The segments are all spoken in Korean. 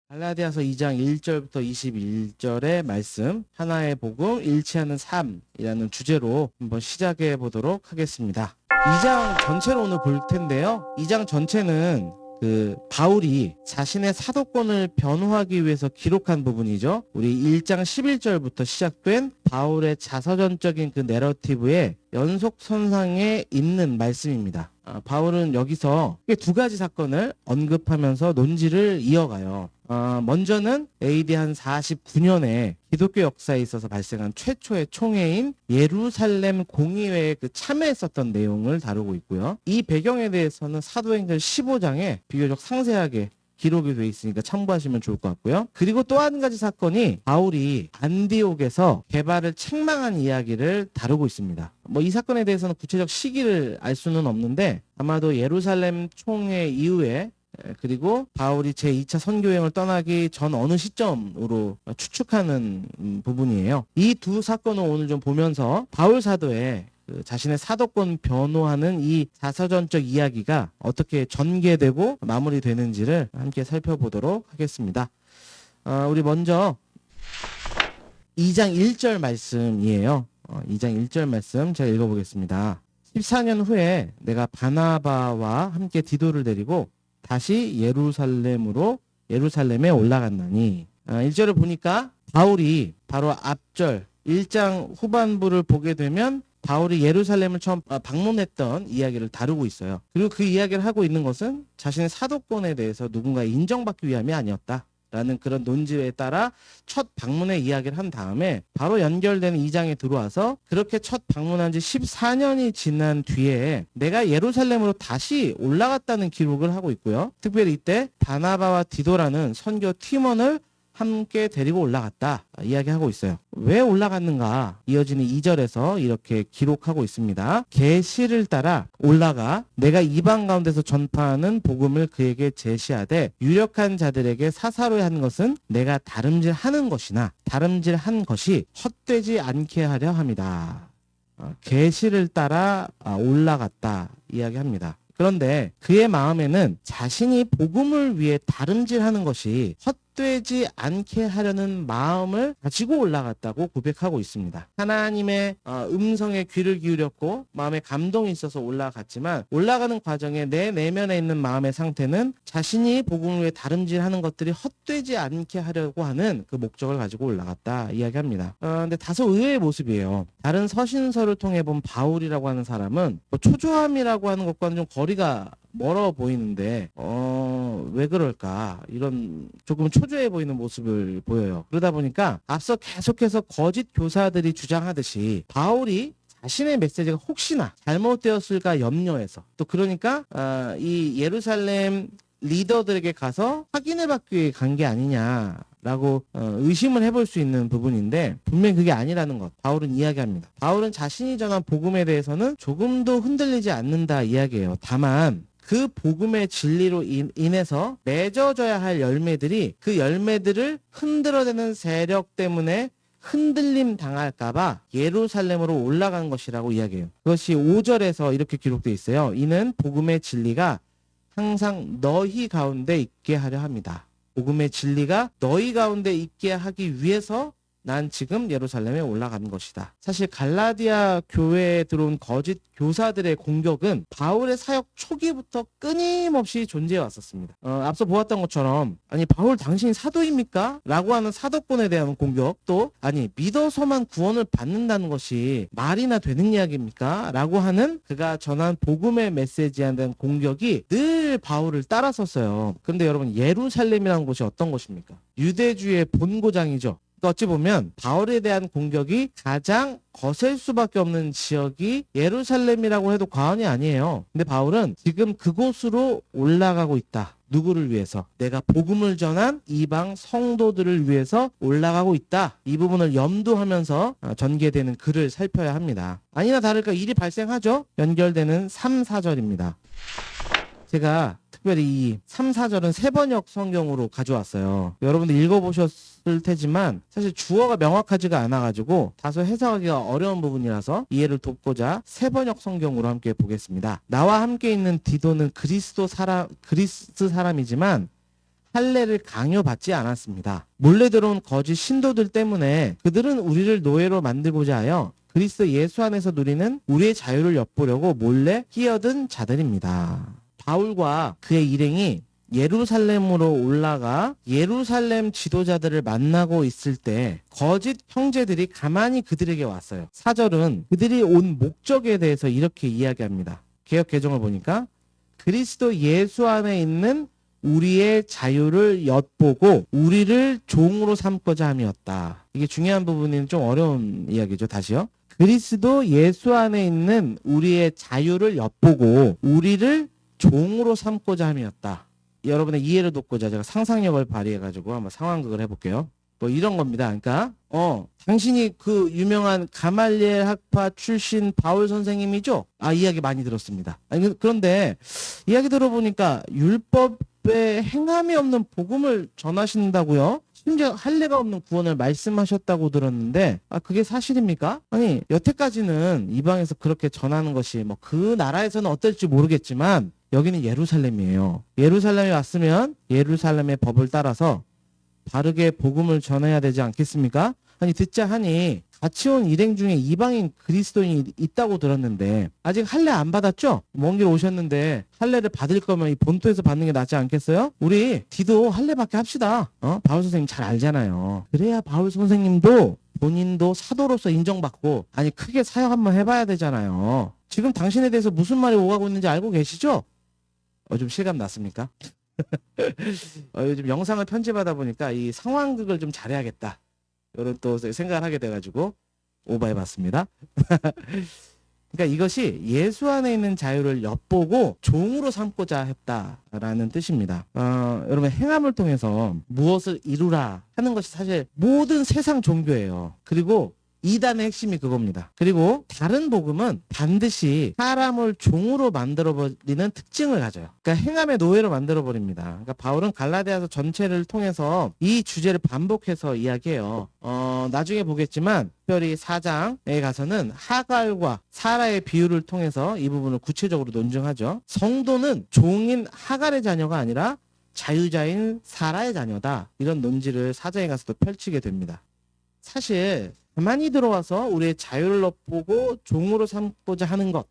갈라디아서 2장 1절부터 21절의 말씀, 하나의 복음, 일치하는 삶이라는 주제로 한번 시작해 보도록 하겠습니다. 2장 전체로 오늘 볼 텐데요. 2장 전체는 바울이 자신의 사도권을 변호하기 위해서 기록한 부분이죠. 우리 1장 11절부터 시작된 바울의 자서전적인 그 내러티브의 연속선상에 있는 말씀입니다. 바울은 여기서 두 가지 사건을 언급하면서 논지를 이어가요. 먼저는 AD 한 49년에 기독교 역사에 있어서 발생한 최초의 총회인 예루살렘 공의회에 참여했었던 내용을 다루고 있고요. 이 배경에 대해서는 사도행전 15장에 비교적 상세하게 기록이 되어 있으니까 참고하시면 좋을 것 같고요. 그리고 또 한 가지 사건이 바울이 안디옥에서 개발을 책망한 이야기를 다루고 있습니다. 이 사건에 대해서는 구체적 시기를 알 수는 없는데 아마도 예루살렘 총회 이후에 그리고 바울이 제2차 선교여행을 떠나기 전 어느 시점으로 추측하는 부분이에요. 이 두 사건을 오늘 좀 보면서 바울 사도의 자신의 사도권 변호하는 이 자서전적 이야기가 어떻게 전개되고 마무리되는지를 함께 살펴보도록 하겠습니다. 우리 먼저 2장 1절 말씀이에요. 2장 1절 말씀 제가 읽어보겠습니다. 14년 후에 내가 바나바와 함께 디도를 데리고 다시 예루살렘에 올라갔나니 1절을 보니까 바울이 바로 앞절 1장 후반부를 보게 되면 바울이 예루살렘을 처음 방문했던 이야기를 다루고 있어요. 그리고 그 이야기를 하고 있는 것은 자신의 사도권에 대해서 누군가 인정받기 위함이 아니었다라는 그런 논지에 따라 첫 방문의 이야기를 한 다음에 바로 연결되는 2장에 들어와서 그렇게 첫 방문한 지 14년이 지난 뒤에 내가 예루살렘으로 다시 올라갔다는 기록을 하고 있고요. 특별히 이때 바나바와 디도라는 선교 팀원을 함께 데리고 올라갔다 이야기하고 있어요. 왜 올라갔는가? 이어지는 2절에서 이렇게 기록하고 있습니다. 계시를 따라 올라가 내가 이방 가운데서 전파하는 복음을 그에게 제시하되 유력한 자들에게 사사로이 하는 것은 내가 다름질하는 것이나 다름질한 것이 헛되지 않게 하려 함이다. 계시를 따라 올라갔다 이야기합니다. 그런데 그의 마음에는 자신이 복음을 위해 다름질하는 것이 헛되지 않게 하려는 마음을 가지고 올라갔다고 고백하고 있습니다. 하나님의 음성에 귀를 기울였고 마음에 감동이 있어서 올라갔지만 올라가는 과정에 내 내면에 있는 마음의 상태는 자신이 복음을 위해 다름질하는 것들이 헛되지 않게 하려고 하는 그 목적을 가지고 올라갔다 이야기합니다. 근데 다소 의외의 모습이에요. 다른 서신서를 통해 본 바울이라고 하는 사람은 초조함이라고 하는 것과는 좀 거리가 멀어 보이는데 왜 그럴까? 이런 조금 초조해 보이는 모습을 보여요. 그러다 보니까 앞서 계속해서 거짓 교사들이 주장하듯이 바울이 자신의 메시지가 혹시나 잘못되었을까 염려해서 또 그러니까 이 예루살렘 리더들에게 가서 확인을 받기 위해 간 게 아니냐라고 의심을 해볼 수 있는 부분인데 분명히 그게 아니라는 것 바울은 이야기합니다. 바울은 자신이 전한 복음에 대해서는 조금도 흔들리지 않는다 이야기해요. 다만 그 복음의 진리로 인해서 맺어져야 할 열매들이 그 열매들을 흔들어대는 세력 때문에 흔들림 당할까봐 예루살렘으로 올라간 것이라고 이야기해요. 그것이 5절에서 이렇게 기록되어 있어요. 이는 복음의 진리가 항상 너희 가운데 있게 하려 합니다. 복음의 진리가 너희 가운데 있게 하기 위해서 난 지금 예루살렘에 올라가는 것이다. 사실 갈라디아 교회에 들어온 거짓 교사들의 공격은 바울의 사역 초기부터 끊임없이 존재해 왔었습니다. 앞서 보았던 것처럼 아니 바울 당신이 사도입니까? 라고 하는 사도권에 대한 공격 또 아니 믿어서만 구원을 받는다는 것이 말이나 되는 이야기입니까? 라고 하는 그가 전한 복음의 메시지에 대한 공격이 늘 바울을 따라섰어요. 그런데 여러분 예루살렘이라는 곳이 어떤 곳입니까? 유대주의 본고장이죠. 어찌 보면 바울에 대한 공격이 가장 거셀 수밖에 없는 지역이 예루살렘이라고 해도 과언이 아니에요. 근데 바울은 지금 그곳으로 올라가고 있다. 누구를 위해서? 내가 복음을 전한 이방 성도들을 위해서 올라가고 있다. 이 부분을 염두하면서 전개되는 글을 살펴야 합니다. 아니나 다를까 일이 발생하죠. 연결되는 3, 4절입니다. 제가 특별히 이 3, 4절은 세번역 성경으로 가져왔어요. 여러분들 읽어보셨을 테지만 사실 주어가 명확하지가 않아가지고 다소 해석하기가 어려운 부분이라서 이해를 돕고자 세번역 성경으로 함께 보겠습니다. 나와 함께 있는 디도는 그리스 사람이지만 할례를 강요받지 않았습니다. 몰래 들어온 거짓 신도들 때문에 그들은 우리를 노예로 만들고자 하여 그리스도 예수 안에서 누리는 우리의 자유를 엿보려고 몰래 끼어든 자들입니다. 바울과 그의 일행이 예루살렘으로 올라가 예루살렘 지도자들을 만나고 있을 때 거짓 형제들이 가만히 그들에게 왔어요. 4절은 그들이 온 목적에 대해서 이렇게 이야기합니다. 개역 개정을 보니까 그리스도 예수 안에 있는 우리의 자유를 엿보고 우리를 종으로 삼고자 함이었다. 이게 중요한 부분이 좀 어려운 이야기죠. 다시요. 그리스도 예수 안에 있는 우리의 자유를 엿보고 우리를 종으로 삼고자 함이었다. 여러분의 이해를 돕고자 제가 상상력을 발휘해가지고 한번 상황극을 해볼게요. 뭐 이런 겁니다. 그러니까 당신이 그 유명한 가말리엘 학파 출신 바울 선생님이죠? 이야기 많이 들었습니다. 그런데 이야기 들어보니까 율법에 행함이 없는 복음을 전하신다고요? 심지어 할례가 없는 구원을 말씀하셨다고 들었는데 그게 사실입니까? 아니 여태까지는 이방에서 그렇게 전하는 것이 뭐 그 나라에서는 어떨지 모르겠지만 여기는 예루살렘이에요. 예루살렘에 왔으면 예루살렘의 법을 따라서 바르게 복음을 전해야 되지 않겠습니까? 아니 듣자 하니 같이 온 일행 중에 이방인 그리스도인이 있다고 들었는데 아직 할례 안 받았죠? 먼 길 오셨는데 할례를 받을 거면 이 본토에서 받는 게 낫지 않겠어요? 우리 디도 할례받게 합시다. 바울 선생님 잘 알잖아요. 그래야 바울 선생님도 본인도 사도로서 인정받고 크게 사역 한번 해봐야 되잖아요. 지금 당신에 대해서 무슨 말이 오가고 있는지 알고 계시죠? 좀 실감 났습니까? 요즘 영상을 편집하다 보니까 이 상황극을 좀 잘해야겠다. 이런 또 생각을 하게 돼가지고 오버해봤습니다. 그러니까 이것이 예수 안에 있는 자유를 엿보고 종으로 삼고자 했다라는 뜻입니다. 여러분 행함을 통해서 무엇을 이루라 하는 것이 사실 모든 세상 종교예요. 그리고 이단의 핵심이 그겁니다. 그리고 다른 복음은 반드시 사람을 종으로 만들어버리는 특징을 가져요. 그러니까 행함의 노예로 만들어버립니다. 그러니까 바울은 갈라디아서 전체를 통해서 이 주제를 반복해서 이야기해요. 나중에 보겠지만 특별히 4장에 가서는 하갈과 사라의 비유를 통해서 이 부분을 구체적으로 논증하죠. 성도는 종인 하갈의 자녀가 아니라 자유자인 사라의 자녀다. 이런 논지를 4장에 가서도 펼치게 됩니다. 사실 가만히 들어와서 우리의 자유를 엿보고 종으로 삼고자 하는 것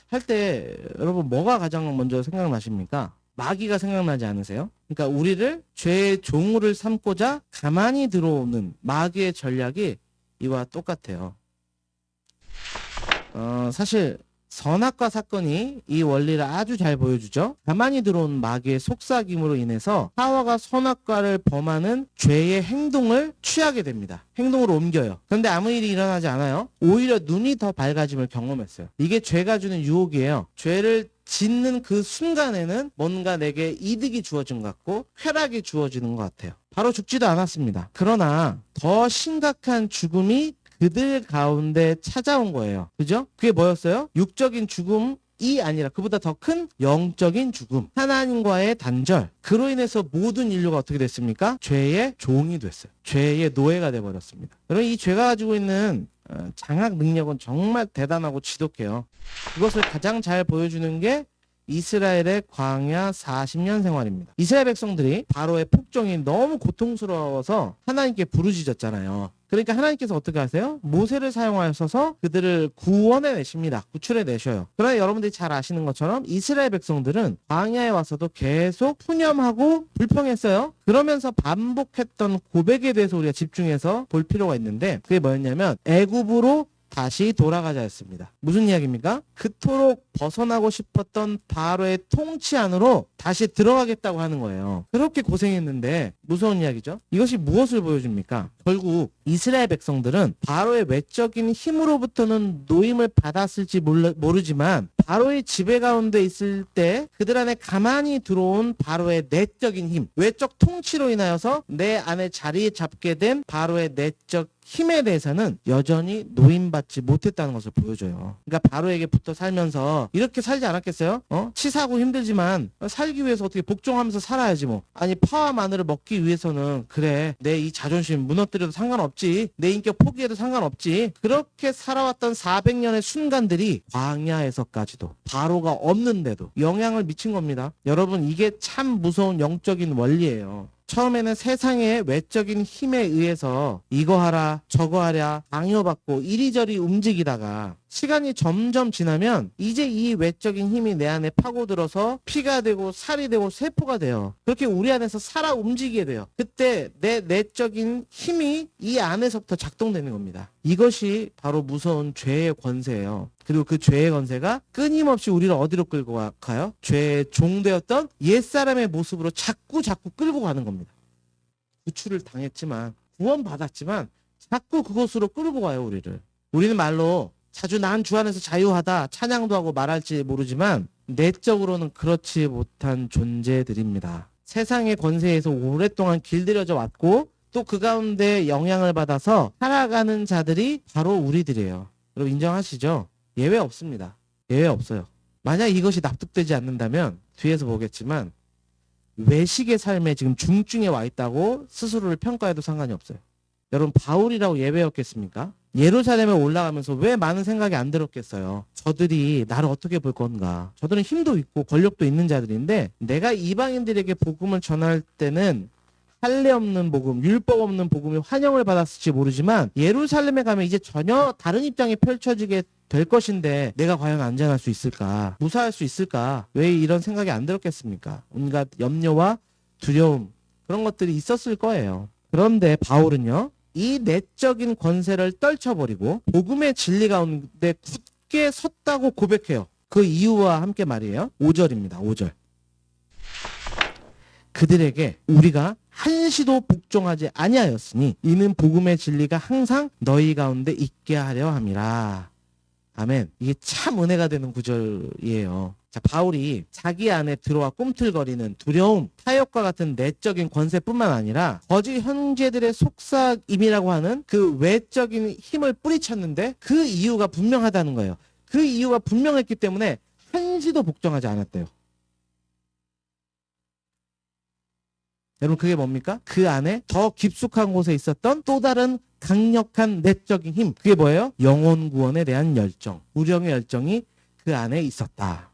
할 때 여러분 뭐가 가장 먼저 생각나십니까? 마귀가 생각나지 않으세요? 그러니까 우리를 죄의 종으로 삼고자 가만히 들어오는 마귀의 전략이 이와 똑같아요. 사실 선악과 사건이 이 원리를 아주 잘 보여주죠. 가만히 들어온 마귀의 속삭임으로 인해서 하와가 선악과를 범하는 죄의 행동을 취하게 됩니다. 행동으로 옮겨요. 그런데 아무 일이 일어나지 않아요. 오히려 눈이 더 밝아짐을 경험했어요. 이게 죄가 주는 유혹이에요. 죄를 짓는 그 순간에는 뭔가 내게 이득이 주어진 것 같고 쾌락이 주어지는 것 같아요. 바로 죽지도 않았습니다. 그러나 더 심각한 죽음이 그들 가운데 찾아온 거예요. 그죠? 그게 뭐였어요? 육적인 죽음이 아니라 그보다 더 큰 영적인 죽음. 하나님과의 단절. 그로 인해서 모든 인류가 어떻게 됐습니까? 죄의 종이 됐어요. 죄의 노예가 돼버렸습니다. 여러분 이 죄가 가지고 있는 장악 능력은 정말 대단하고 지독해요. 그것을 가장 잘 보여주는 게 이스라엘의 광야 40년 생활입니다. 이스라엘 백성들이 바로의 폭정이 너무 고통스러워서 하나님께 부르짖었잖아요. 그러니까 하나님께서 어떻게 하세요? 모세를 사용하셔서 그들을 구원해 내십니다. 구출해 내셔요. 그러나 여러분들이 잘 아시는 것처럼 이스라엘 백성들은 광야에 와서도 계속 푸념하고 불평했어요. 그러면서 반복했던 고백에 대해서 우리가 집중해서 볼 필요가 있는데 그게 뭐였냐면 애굽으로 다시 돌아가자 했습니다. 무슨 이야기입니까? 그토록 벗어나고 싶었던 바로의 통치 안으로 다시 들어가겠다고 하는 거예요. 그렇게 고생했는데 무서운 이야기죠. 이것이 무엇을 보여줍니까? 결국 이스라엘 백성들은 바로의 외적인 힘으로부터는 노임을 받았을지 모르지만 바로의 지배 가운데 있을 때 그들 안에 가만히 들어온 바로의 내적인 힘, 외적 통치로 인하여서 내 안에 자리 잡게 된 바로의 내적 힘에 대해서는 여전히 노임받지 못했다는 것을 보여줘요. 그러니까 바로에게 붙어 살면서 이렇게 살지 않았겠어요? 치사하고 힘들지만 살기 위해서 어떻게 복종하면서 살아야지 뭐. 아니 파와 마늘을 먹기 위해서는 그래 내 이 자존심 무너뜨려도 상관없지. 내 인격 포기해도 상관없지. 그렇게 살아왔던 400년의 순간들이 광야에서까지도 바로가 없는데도 영향을 미친 겁니다. 여러분 이게 참 무서운 영적인 원리예요. 처음에는 세상의 외적인 힘에 의해서 이거 하라 저거 하랴 강요받고 이리저리 움직이다가 시간이 점점 지나면 이제 이 외적인 힘이 내 안에 파고들어서 피가 되고 살이 되고 세포가 돼요. 그렇게 우리 안에서 살아 움직이게 돼요. 그때 내 내적인 힘이 이 안에서부터 작동되는 겁니다. 이것이 바로 무서운 죄의 권세예요. 그리고 그 죄의 권세가 끊임없이 우리를 어디로 끌고 가요? 죄의 종되었던 옛사람의 모습으로 자꾸 끌고 가는 겁니다. 구출을 당했지만 구원받았지만 자꾸 그곳으로 끌고 가요. 우리는 말로 자주 난 주 안에서 자유하다 찬양도 하고 말할지 모르지만 내적으로는 그렇지 못한 존재들입니다. 세상의 권세에서 오랫동안 길들여져 왔고 또 그 가운데 영향을 받아서 살아가는 자들이 바로 우리들이에요. 여러분 인정하시죠? 예외 없습니다. 예외 없어요. 만약 이것이 납득되지 않는다면 뒤에서 보겠지만 외식의 삶에 지금 중증에 와 있다고 스스로를 평가해도 상관이 없어요. 여러분 바울이라고 예배였겠습니까? 예루살렘에 올라가면서 왜 많은 생각이 안 들었겠어요? 저들이 나를 어떻게 볼 건가? 저들은 힘도 있고 권력도 있는 자들인데 내가 이방인들에게 복음을 전할 때는 할례 없는 복음, 율법 없는 복음이 환영을 받았을지 모르지만 예루살렘에 가면 이제 전혀 다른 입장이 펼쳐지게 될 것인데 내가 과연 안전할 수 있을까? 무사할 수 있을까? 왜 이런 생각이 안 들었겠습니까? 온갖 염려와 두려움 그런 것들이 있었을 거예요. 그런데 바울은요. 이 내적인 권세를 떨쳐버리고 복음의 진리 가운데 굳게 섰다고 고백해요. 그 이유와 함께 말이에요. 5절입니다. 5절. 그들에게 우리가 한시도 복종하지 아니하였으니 이는 복음의 진리가 항상 너희 가운데 있게 하려 함이라. 아멘. 이게 참 은혜가 되는 구절이에요. 자, 바울이 자기 안에 들어와 꿈틀거리는 두려움, 타협과 같은 내적인 권세뿐만 아니라 거짓 형제들의 속삭임이라고 하는 그 외적인 힘을 뿌리쳤는데 그 이유가 분명하다는 거예요. 그 이유가 분명했기 때문에 한시도 복종하지 않았대요. 여러분 그게 뭡니까? 그 안에 더 깊숙한 곳에 있었던 또 다른 강력한 내적인 힘. 그게 뭐예요? 영혼 구원에 대한 열정. 우령의 열정이 그 안에 있었다.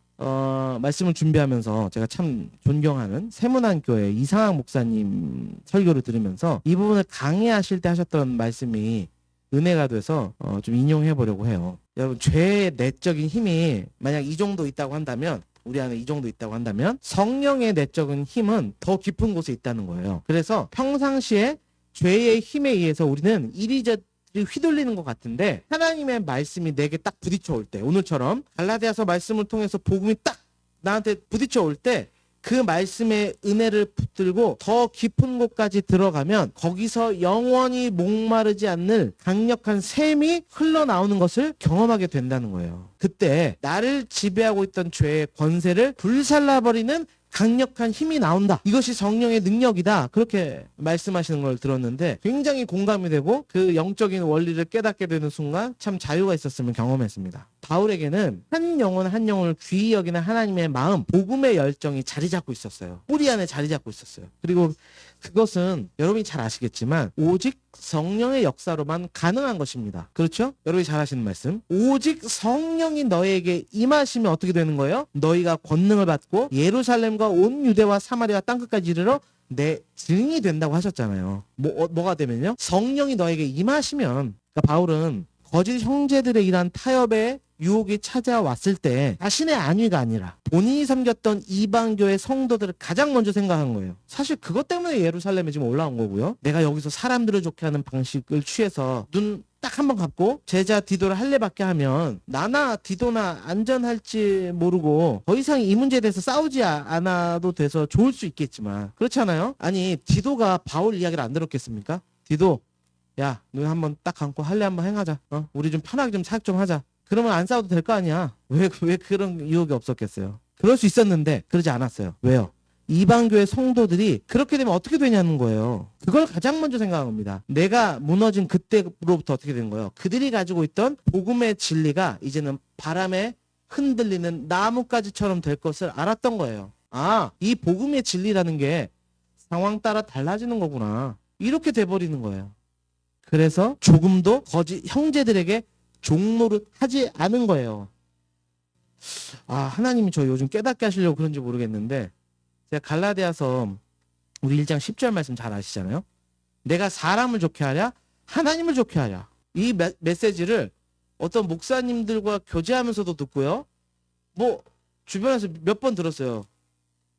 말씀을 준비하면서 제가 참 존경하는 세문안교회 이상학 목사님 설교를 들으면서 이 부분을 강의하실 때 하셨던 말씀이 은혜가 돼서 좀 인용해 보려고 해요. 여러분 죄의 내적인 힘이 만약 이 정도 있다고 한다면 우리 안에 이 정도 있다고 한다면 성령의 내적인 힘은 더 깊은 곳에 있다는 거예요. 그래서 평상시에 죄의 힘에 의해서 우리는 이리저리 휘둘리는 것 같은데 하나님의 말씀이 내게 딱 부딪혀 올 때 오늘처럼 갈라디아서 말씀을 통해서 복음이 딱 나한테 부딪혀 올 때 그 말씀의 은혜를 붙들고 더 깊은 곳까지 들어가면 거기서 영원히 목마르지 않는 강력한 샘이 흘러나오는 것을 경험하게 된다는 거예요. 그때 나를 지배하고 있던 죄의 권세를 불살라버리는 강력한 힘이 나온다. 이것이 성령의 능력이다. 그렇게 말씀하시는 걸 들었는데 굉장히 공감이 되고 그 영적인 원리를 깨닫게 되는 순간 참 자유가 있었으면 경험했습니다. 바울에게는 한 영혼 한 영혼을 귀히 여기는 하나님의 마음, 복음의 열정이 자리 잡고 있었어요. 뿌리 안에 자리 잡고 있었어요. 그리고 그것은 여러분이 잘 아시겠지만 오직 성령의 역사로만 가능한 것입니다. 그렇죠? 여러분이 잘 아시는 말씀. 오직 성령이 너에게 임하시면 어떻게 되는 거예요? 너희가 권능을 받고 예루살렘과 온 유대와 사마리아 땅끝까지 이르러 내 증인이 된다고 하셨잖아요. 뭐가 되면요? 성령이 너에게 임하시면 그러니까 바울은 거짓 형제들의 이러한 타협에 유혹이 찾아왔을 때 자신의 안위가 아니라 본인이 섬겼던 이방교의 성도들을 가장 먼저 생각한 거예요. 사실 그것 때문에 예루살렘에 지금 올라온 거고요. 내가 여기서 사람들을 좋게 하는 방식을 취해서 눈 딱 한 번 감고 제자 디도를 할례받게 하면 나나 디도나 안전할지 모르고 더 이상 이 문제에 대해서 싸우지 않아도 돼서 좋을 수 있겠지만 그렇잖아요. 아니 디도가 바울 이야기를 안 들었겠습니까? 디도 야 눈 한번 딱 감고 할례 한번 행하자. 우리 좀 편하게 좀 사역 좀 하자. 그러면 안 싸워도 될 거 아니야. 왜 그런 유혹이 없었겠어요. 그럴 수 있었는데 그러지 않았어요. 왜요? 이방교의 성도들이 그렇게 되면 어떻게 되냐는 거예요. 그걸 가장 먼저 생각한 겁니다. 내가 무너진 그때로부터 어떻게 된 거예요? 그들이 가지고 있던 복음의 진리가 이제는 바람에 흔들리는 나뭇가지처럼 될 것을 알았던 거예요. 아, 이 복음의 진리라는 게 상황 따라 달라지는 거구나. 이렇게 돼버리는 거예요. 그래서 조금도 거짓 형제들에게 종노릇 하지 않은 거예요. 하나님이 저 요즘 깨닫게 하시려고 그런지 모르겠는데 제가 갈라디아서 우리 1장 10절 말씀 잘 아시잖아요. 내가 사람을 좋게 하랴 하나님을 좋게 하랴. 이 메시지를 어떤 목사님들과 교제하면서도 듣고요. 뭐 주변에서 몇 번 들었어요.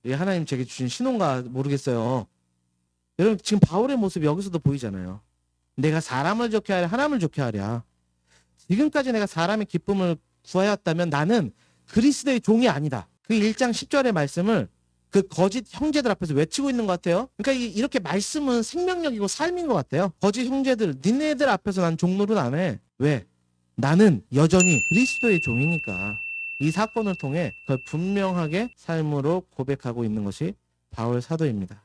하나님 제게 주신 신호인가 모르겠어요. 여러분 지금 바울의 모습이 여기서도 보이잖아요. 내가 사람을 좋게 하랴 하나님을 좋게 하랴. 지금까지 내가 사람의 기쁨을 구하였다면 나는 그리스도의 종이 아니다. 그 1장 10절의 말씀을 그 거짓 형제들 앞에서 외치고 있는 것 같아요. 그러니까 이렇게 말씀은 생명력이고 삶인 것 같아요. 거짓 형제들, 니네들 앞에서 난 종노릇 안 해. 왜? 나는 여전히 그리스도의 종이니까. 이 사건을 통해 그걸 분명하게 삶으로 고백하고 있는 것이 바울 사도입니다.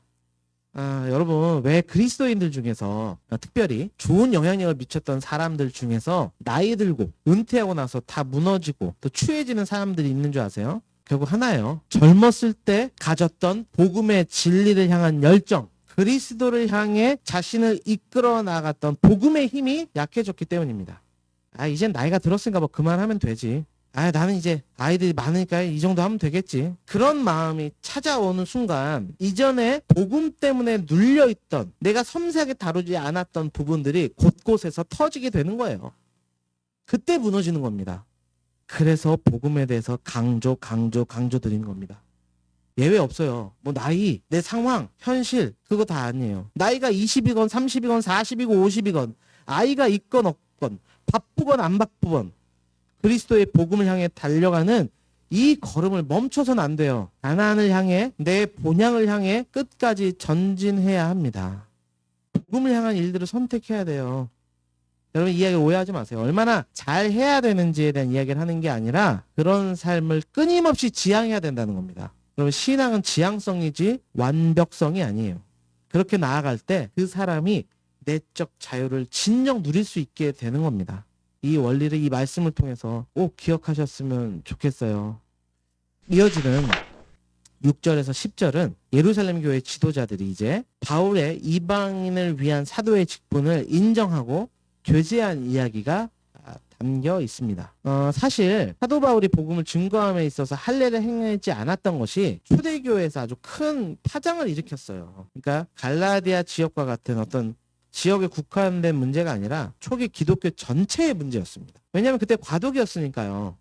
여러분 왜 그리스도인들 중에서 특별히 좋은 영향력을 미쳤던 사람들 중에서 나이 들고 은퇴하고 나서 다 무너지고 또 추해지는 사람들이 있는 줄 아세요? 결국 하나예요. 젊었을 때 가졌던 복음의 진리를 향한 열정, 그리스도를 향해 자신을 이끌어 나갔던 복음의 힘이 약해졌기 때문입니다. 이젠 나이가 들었으니까 뭐 그만하면 되지. 나는 이제 아이들이 많으니까 이 정도 하면 되겠지. 그런 마음이 찾아오는 순간 이전에 복음 때문에 눌려있던 내가 섬세하게 다루지 않았던 부분들이 곳곳에서 터지게 되는 거예요. 그때 무너지는 겁니다. 그래서 복음에 대해서 강조 드리는 겁니다. 예외 없어요. 뭐 나이, 내 상황, 현실 그거 다 아니에요. 나이가 20이건 30이건 40이고 50이건 아이가 있건 없건 바쁘건 안 바쁘건 그리스도의 복음을 향해 달려가는 이 걸음을 멈춰서는 안 돼요. 가나안을 향해 내 본향을 향해 끝까지 전진해야 합니다. 복음을 향한 일들을 선택해야 돼요. 여러분 이 이야기 오해하지 마세요. 얼마나 잘 해야 되는지에 대한 이야기를 하는 게 아니라 그런 삶을 끊임없이 지향해야 된다는 겁니다. 여러분 신앙은 지향성이지 완벽성이 아니에요. 그렇게 나아갈 때 그 사람이 내적 자유를 진정 누릴 수 있게 되는 겁니다. 이 원리를 이 말씀을 통해서 꼭 기억하셨으면 좋겠어요. 이어지는 6절에서 10절은 예루살렘 교회 지도자들이 이제 바울의 이방인을 위한 사도의 직분을 인정하고 교제한 이야기가 담겨 있습니다. 사실 사도 바울이 복음을 증거함에 있어서 할례를 행하지 않았던 것이 초대교회에서 아주 큰 파장을 일으켰어요. 그러니까 갈라디아 지역과 같은 어떤 지역에 국한된 문제가 아니라 초기 기독교 전체의 문제였습니다. 왜냐하면 그때 과도기였으니까요.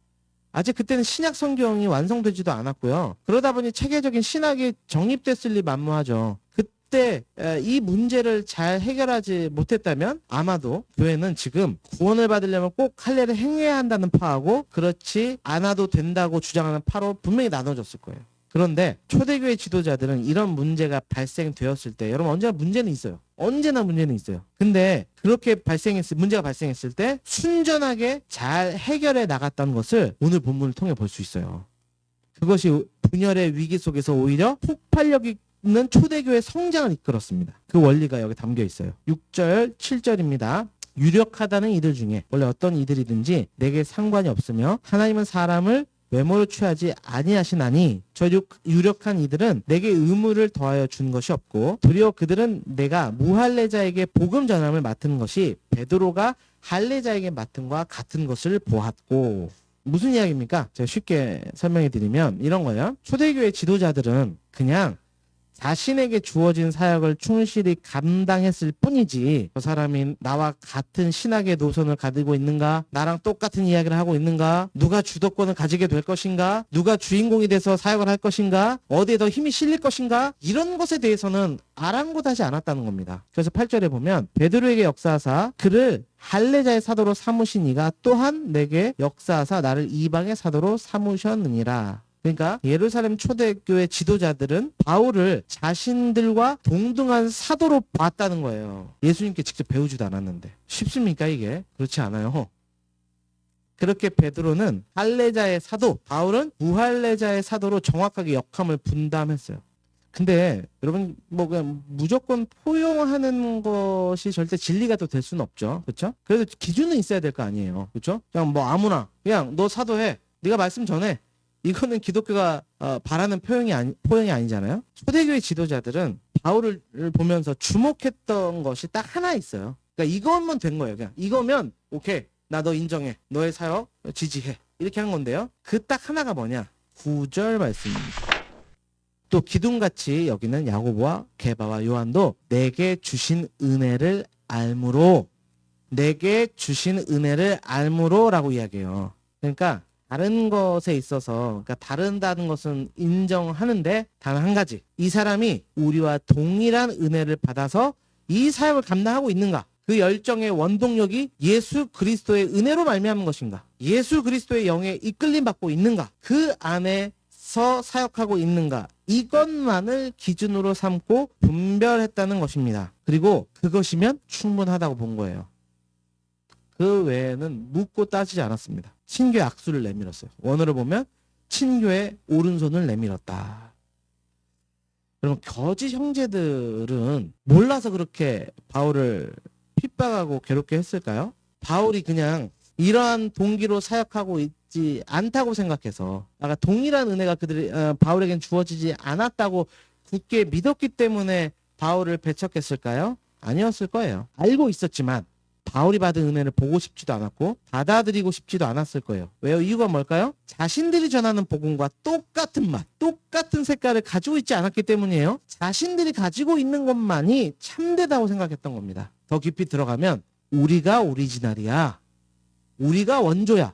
아직 그때는 신약 성경이 완성되지도 않았고요. 그러다 보니 체계적인 신학이 정립됐을 리 만무하죠. 그때 이 문제를 잘 해결하지 못했다면 아마도 교회는 지금 구원을 받으려면 꼭 할례를 행해야 한다는 파하고 그렇지 않아도 된다고 주장하는 파로 분명히 나눠졌을 거예요. 그런데 초대교회 지도자들은 이런 문제가 발생되었을 때 여러분 언제나 문제는 있어요. 언제나 문제는 있어요. 근데 그렇게 문제가 발생했을 때 순전하게 잘 해결해 나갔다는 것을 오늘 본문을 통해 볼 수 있어요. 그것이 분열의 위기 속에서 오히려 폭발력 있는 초대교회 성장을 이끌었습니다. 그 원리가 여기 담겨 있어요. 6절, 7절입니다. 유력하다는 이들 중에 원래 어떤 이들이든지 내게 상관이 없으며 하나님은 사람을 외모로 취하지 아니하시나니 저 유력한 이들은 내게 의무를 더하여 준 것이 없고 도리어 그들은 내가 무할례자에게 복음 전함을 맡은 것이 베드로가 할례자에게 맡은 것과 같은 것을 보았고. 무슨 이야기입니까? 제가 쉽게 설명해 드리면 이런 거예요. 초대교회 지도자들은 그냥 자신에게 주어진 사역을 충실히 감당했을 뿐이지 저 사람이 나와 같은 신학의 노선을 가지고 있는가, 나랑 똑같은 이야기를 하고 있는가, 누가 주도권을 가지게 될 것인가, 누가 주인공이 돼서 사역을 할 것인가, 어디에 더 힘이 실릴 것인가, 이런 것에 대해서는 아랑곳하지 않았다는 겁니다. 그래서 8절에 보면 베드로에게 역사하사 그를 할례자의 사도로 삼으신 이가 또한 내게 역사하사 나를 이방의 사도로 삼으셨느니라. 그러니까 예루살렘 초대교회 지도자들은 바울을 자신들과 동등한 사도로 봤다는 거예요. 예수님께 직접 배우지도 않았는데. 쉽습니까 이게? 그렇지 않아요. 그렇게 베드로는 할례자의 사도, 바울은 무할례자의 사도로 정확하게 역할을 분담했어요. 근데 여러분 뭐 그냥 무조건 포용하는 것이 절대 진리가 또 될 수는 없죠. 그렇죠? 그래도 기준은 있어야 될 거 아니에요. 그렇죠? 그냥 뭐 아무나 그냥 너 사도해. 네가 말씀 전해. 이거는 기독교가 바라는 포용이 아니잖아요. 초대교회 지도자들은 바울을 보면서 주목했던 것이 딱 하나 있어요. 그러니까 이것만 된 거예요. 그냥 이거면 오케이. 나 너 인정해. 너의 사역 지지해. 이렇게 한 건데요. 그 딱 하나가 뭐냐? 9절 말씀입니다. 또 기둥같이 여기는 야고보와 게바와 요한도 내게 주신 은혜를 알므로 내게 주신 은혜를 알므로라고 이야기해요. 그러니까 다른 것에 있어서 그러니까 다른다는 것은 인정하는데 단 한 가지 이 사람이 우리와 동일한 은혜를 받아서 이 사역을 감당하고 있는가? 그 열정의 원동력이 예수 그리스도의 은혜로 말미암은 것인가? 예수 그리스도의 영에 이끌림 받고 있는가? 그 안에서 사역하고 있는가? 이것만을 기준으로 삼고 분별했다는 것입니다. 그리고 그것이면 충분하다고 본 거예요. 그 외에는 묻고 따지지 않았습니다. 친교의 악수를 내밀었어요. 원어를 보면 친교의 오른손을 내밀었다. 그럼 거짓 형제들은 몰라서 그렇게 바울을 핍박하고 괴롭게 했을까요? 바울이 그냥 이러한 동기로 사역하고 있지 않다고 생각해서 아까 동일한 은혜가 바울에겐 주어지지 않았다고 굳게 믿었기 때문에 바울을 배척했을까요? 아니었을 거예요. 알고 있었지만 바울이 받은 은혜를 보고 싶지도 않았고 받아들이고 싶지도 않았을 거예요. 왜요? 이유가 뭘까요? 자신들이 전하는 복음과 똑같은 맛, 똑같은 색깔을 가지고 있지 않았기 때문이에요. 자신들이 가지고 있는 것만이 참되다고 생각했던 겁니다. 더 깊이 들어가면 우리가 오리지널이야. 우리가 원조야.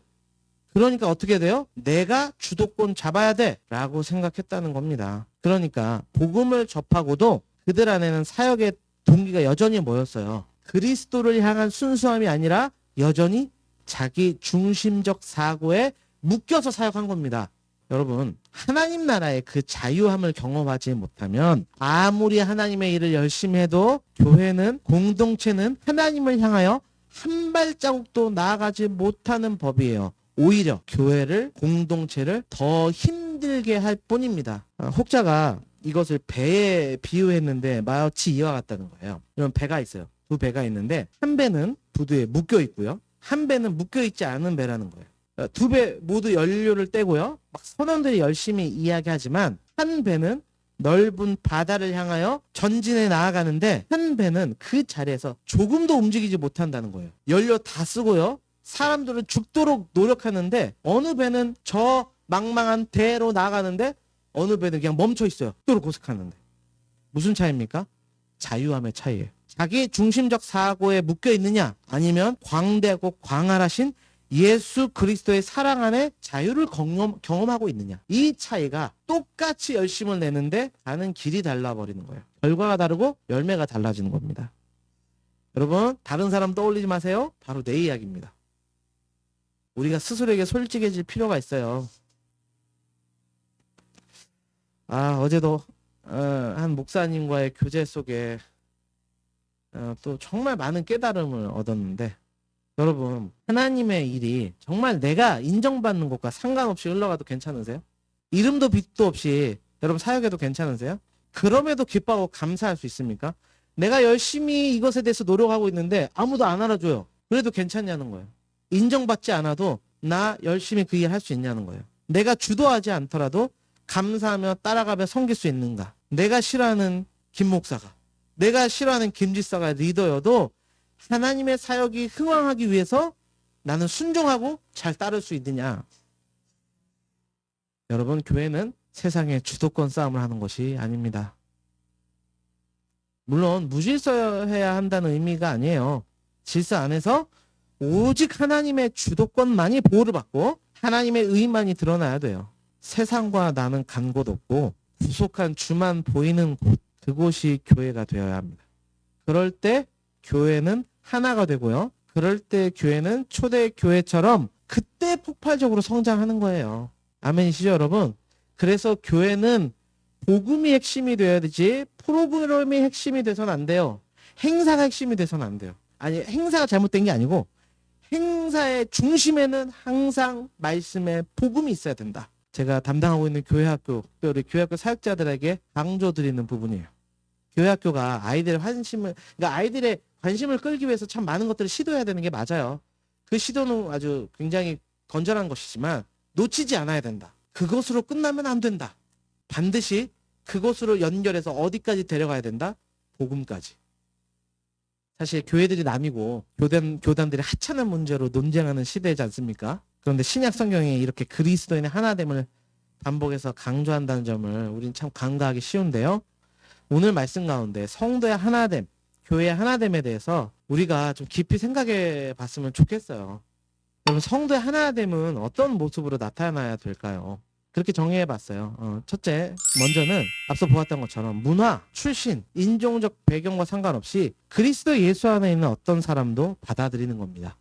그러니까 어떻게 돼요? 내가 주도권 잡아야 돼 라고 생각했다는 겁니다. 그러니까 복음을 접하고도 그들 안에는 사역의 동기가 여전히 뭐였어요? 그리스도를 향한 순수함이 아니라 여전히 자기 중심적 사고에 묶여서 사역한 겁니다. 여러분, 하나님 나라의 그 자유함을 경험하지 못하면 아무리 하나님의 일을 열심히 해도 교회는, 공동체는 하나님을 향하여 한 발자국도 나아가지 못하는 법이에요. 오히려 교회를, 공동체를 더 힘들게 할 뿐입니다. 혹자가 이것을 배에 비유했는데 마치 이와 같다는 거예요. 이런 배가 있어요. 두 배가 있는데 한 배는 부두에 묶여 있고요. 한 배는 묶여 있지 않은 배라는 거예요. 두 배 모두 연료를 떼고요. 막 선원들이 열심히 이야기하지만 한 배는 넓은 바다를 향하여 전진해 나아가는데 한 배는 그 자리에서 조금도 움직이지 못한다는 거예요. 연료 다 쓰고요. 사람들은 죽도록 노력하는데 어느 배는 저 망망한 대로 나아가는데 어느 배는 그냥 멈춰 있어요. 죽도록 고생하는데. 무슨 차이입니까? 자유함의 차이예요. 자기 중심적 사고에 묶여 있느냐 아니면 광대하고 광활하신 예수 그리스도의 사랑 안에 자유를 경험하고 있느냐. 이 차이가 똑같이 열심을 내는데 가는 길이 달라버리는 거예요. 결과가 다르고 열매가 달라지는 겁니다. 여러분, 다른 사람 떠올리지 마세요. 바로 내 이야기입니다. 우리가 스스로에게 솔직해질 필요가 있어요. 어제도 한 목사님과의 교제 속에 또 정말 많은 깨달음을 얻었는데 여러분, 하나님의 일이 정말 내가 인정받는 것과 상관없이 흘러가도 괜찮으세요? 이름도 빛도 없이 여러분 사역해도 괜찮으세요? 그럼에도 기뻐하고 감사할 수 있습니까? 내가 열심히 이것에 대해서 노력하고 있는데 아무도 안 알아줘요. 그래도 괜찮냐는 거예요. 인정받지 않아도 나 열심히 그 일 할 수 있냐는 거예요. 내가 주도하지 않더라도 감사하며 따라가며 섬길 수 있는가? 내가 싫어하는 김 목사가, 내가 싫어하는 김 지사가 리더여도 하나님의 사역이 흥왕하기 위해서 나는 순종하고 잘 따를 수 있느냐? 여러분, 교회는 세상의 주도권 싸움을 하는 것이 아닙니다. 물론 무질서해야 한다는 의미가 아니에요. 질서 안에서 오직 하나님의 주도권만이 보호를 받고 하나님의 의만이 드러나야 돼요. 세상과 나는 간 곳 없고 구속한 주만 보이는 곳, 그곳이 교회가 되어야 합니다. 그럴 때 교회는 하나가 되고요. 그럴 때 교회는 초대 교회처럼 그때 폭발적으로 성장하는 거예요. 아멘이시죠, 여러분? 그래서 교회는 복음이 핵심이 되어야 되지 프로그램이 핵심이 돼서는 안 돼요. 행사가 핵심이 돼서는 안 돼요. 아니, 행사가 잘못된 게 아니고 행사의 중심에는 항상 말씀의 복음이 있어야 된다. 제가 담당하고 있는 교회학교, 특별히 교회학교 사역자들에게 강조드리는 부분이에요. 교회학교가 아이들의 관심을 끌기 위해서 참 많은 것들을 시도해야 되는 게 맞아요. 그 시도는 아주 굉장히 건전한 것이지만 놓치지 않아야 된다. 그것으로 끝나면 안 된다. 반드시 그것으로 연결해서 어디까지 데려가야 된다? 복음까지. 사실 교회들이 남이고 교단들이 하찮은 문제로 논쟁하는 시대이지 않습니까? 그런데 신약 성경에 이렇게 그리스도인의 하나됨을 반복해서 강조한다는 점을 우린 참 간과하기 쉬운데요. 오늘 말씀 가운데 성도의 하나됨, 교회의 하나됨에 대해서 우리가 좀 깊이 생각해 봤으면 좋겠어요. 그러면 성도의 하나됨은 어떤 모습으로 나타나야 될까요? 그렇게 정의해 봤어요. 첫째, 먼저는 앞서 보았던 것처럼 문화, 출신, 인종적 배경과 상관없이 그리스도 예수 안에 있는 어떤 사람도 받아들이는 겁니다.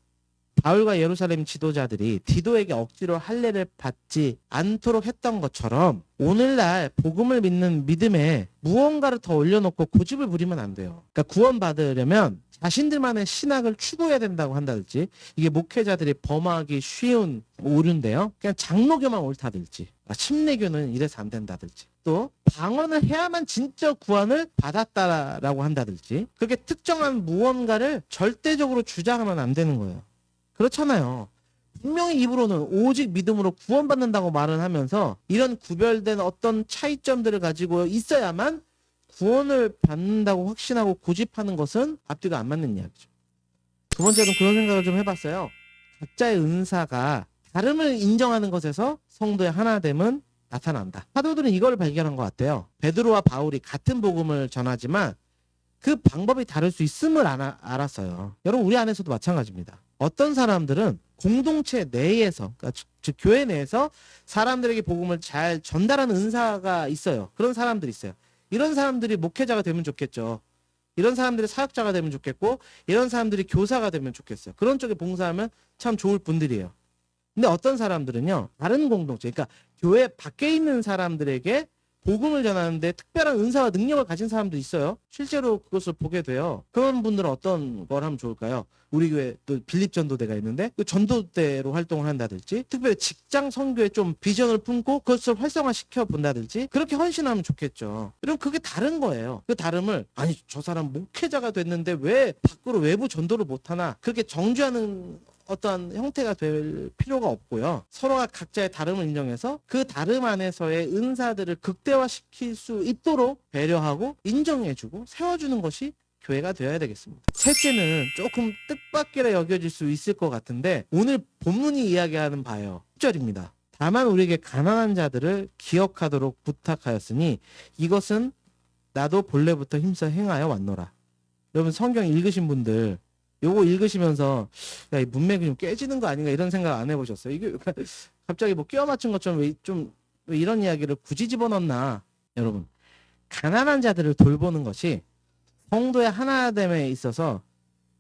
바울과 예루살렘 지도자들이 디도에게 억지로 할례를 받지 않도록 했던 것처럼 오늘날 복음을 믿는 믿음에 무언가를 더 올려놓고 고집을 부리면 안 돼요. 그러니까 구원받으려면 자신들만의 신학을 추구해야 된다고 한다든지, 이게 목회자들이 범하기 쉬운 오류인데요. 그냥 장로교만 옳다든지, 침례교는 이래서 안 된다든지, 또 방언을 해야만 진짜 구원을 받았다라고 한다든지, 그렇게 특정한 무언가를 절대적으로 주장하면 안 되는 거예요. 그렇잖아요. 분명히 입으로는 오직 믿음으로 구원받는다고 말을 하면서 이런 구별된 어떤 차이점들을 가지고 있어야만 구원을 받는다고 확신하고 고집하는 것은 앞뒤가 안 맞는 이야기죠. 두 번째로는 그런 생각을 좀 해봤어요. 각자의 은사가 다름을 인정하는 것에서 성도의 하나됨은 나타난다. 사도들은 이걸 발견한 것 같아요. 베드로와 바울이 같은 복음을 전하지만 그 방법이 다를 수 있음을 알았어요. 여러분, 우리 안에서도 마찬가지입니다. 어떤 사람들은 공동체 내에서, 그러니까 즉 교회 내에서 사람들에게 복음을 잘 전달하는 은사가 있어요. 그런 사람들이 있어요. 이런 사람들이 목회자가 되면 좋겠죠. 이런 사람들이 사역자가 되면 좋겠고, 이런 사람들이 교사가 되면 좋겠어요. 그런 쪽에 봉사하면 참 좋을 분들이에요. 근데 어떤 사람들은요, 다른 공동체, 그러니까 교회 밖에 있는 사람들에게 복음을 전하는데 특별한 은사와 능력을 가진 사람도 있어요. 실제로 그것을 보게 돼요. 그런 분들은 어떤 걸 하면 좋을까요? 우리 교회 또 빌립 전도대가 있는데 그 전도대로 활동을 한다든지, 특별히 직장 선교에 좀 비전을 품고 그것을 활성화시켜 본다든지, 그렇게 헌신하면 좋겠죠. 그럼 그게 다른 거예요. 그 다름을, 아니 저 사람 목회자가 됐는데 왜 밖으로 외부 전도를 못하나, 그렇게 정죄하는 어떠한 형태가 될 필요가 없고요. 서로가 각자의 다름을 인정해서 그 다름 안에서의 은사들을 극대화시킬 수 있도록 배려하고 인정해주고 세워주는 것이 교회가 되어야 되겠습니다. 셋째는 조금 뜻밖이라 여겨질 수 있을 것 같은데, 오늘 본문이 이야기하는 바예요. 10절입니다. 다만 우리에게 가난한 자들을 기억하도록 부탁하였으니 이것은 나도 본래부터 힘써 행하여 왔노라. 여러분, 성경 읽으신 분들 요거 읽으시면서 야, 이 문맥이 좀 깨지는 거 아닌가 이런 생각 안 해보셨어요? 이게 갑자기 뭐 끼워 맞춘 것처럼 왜 이런 이야기를 굳이 집어넣나? 여러분, 가난한 자들을 돌보는 것이 성도의 하나됨에 있어서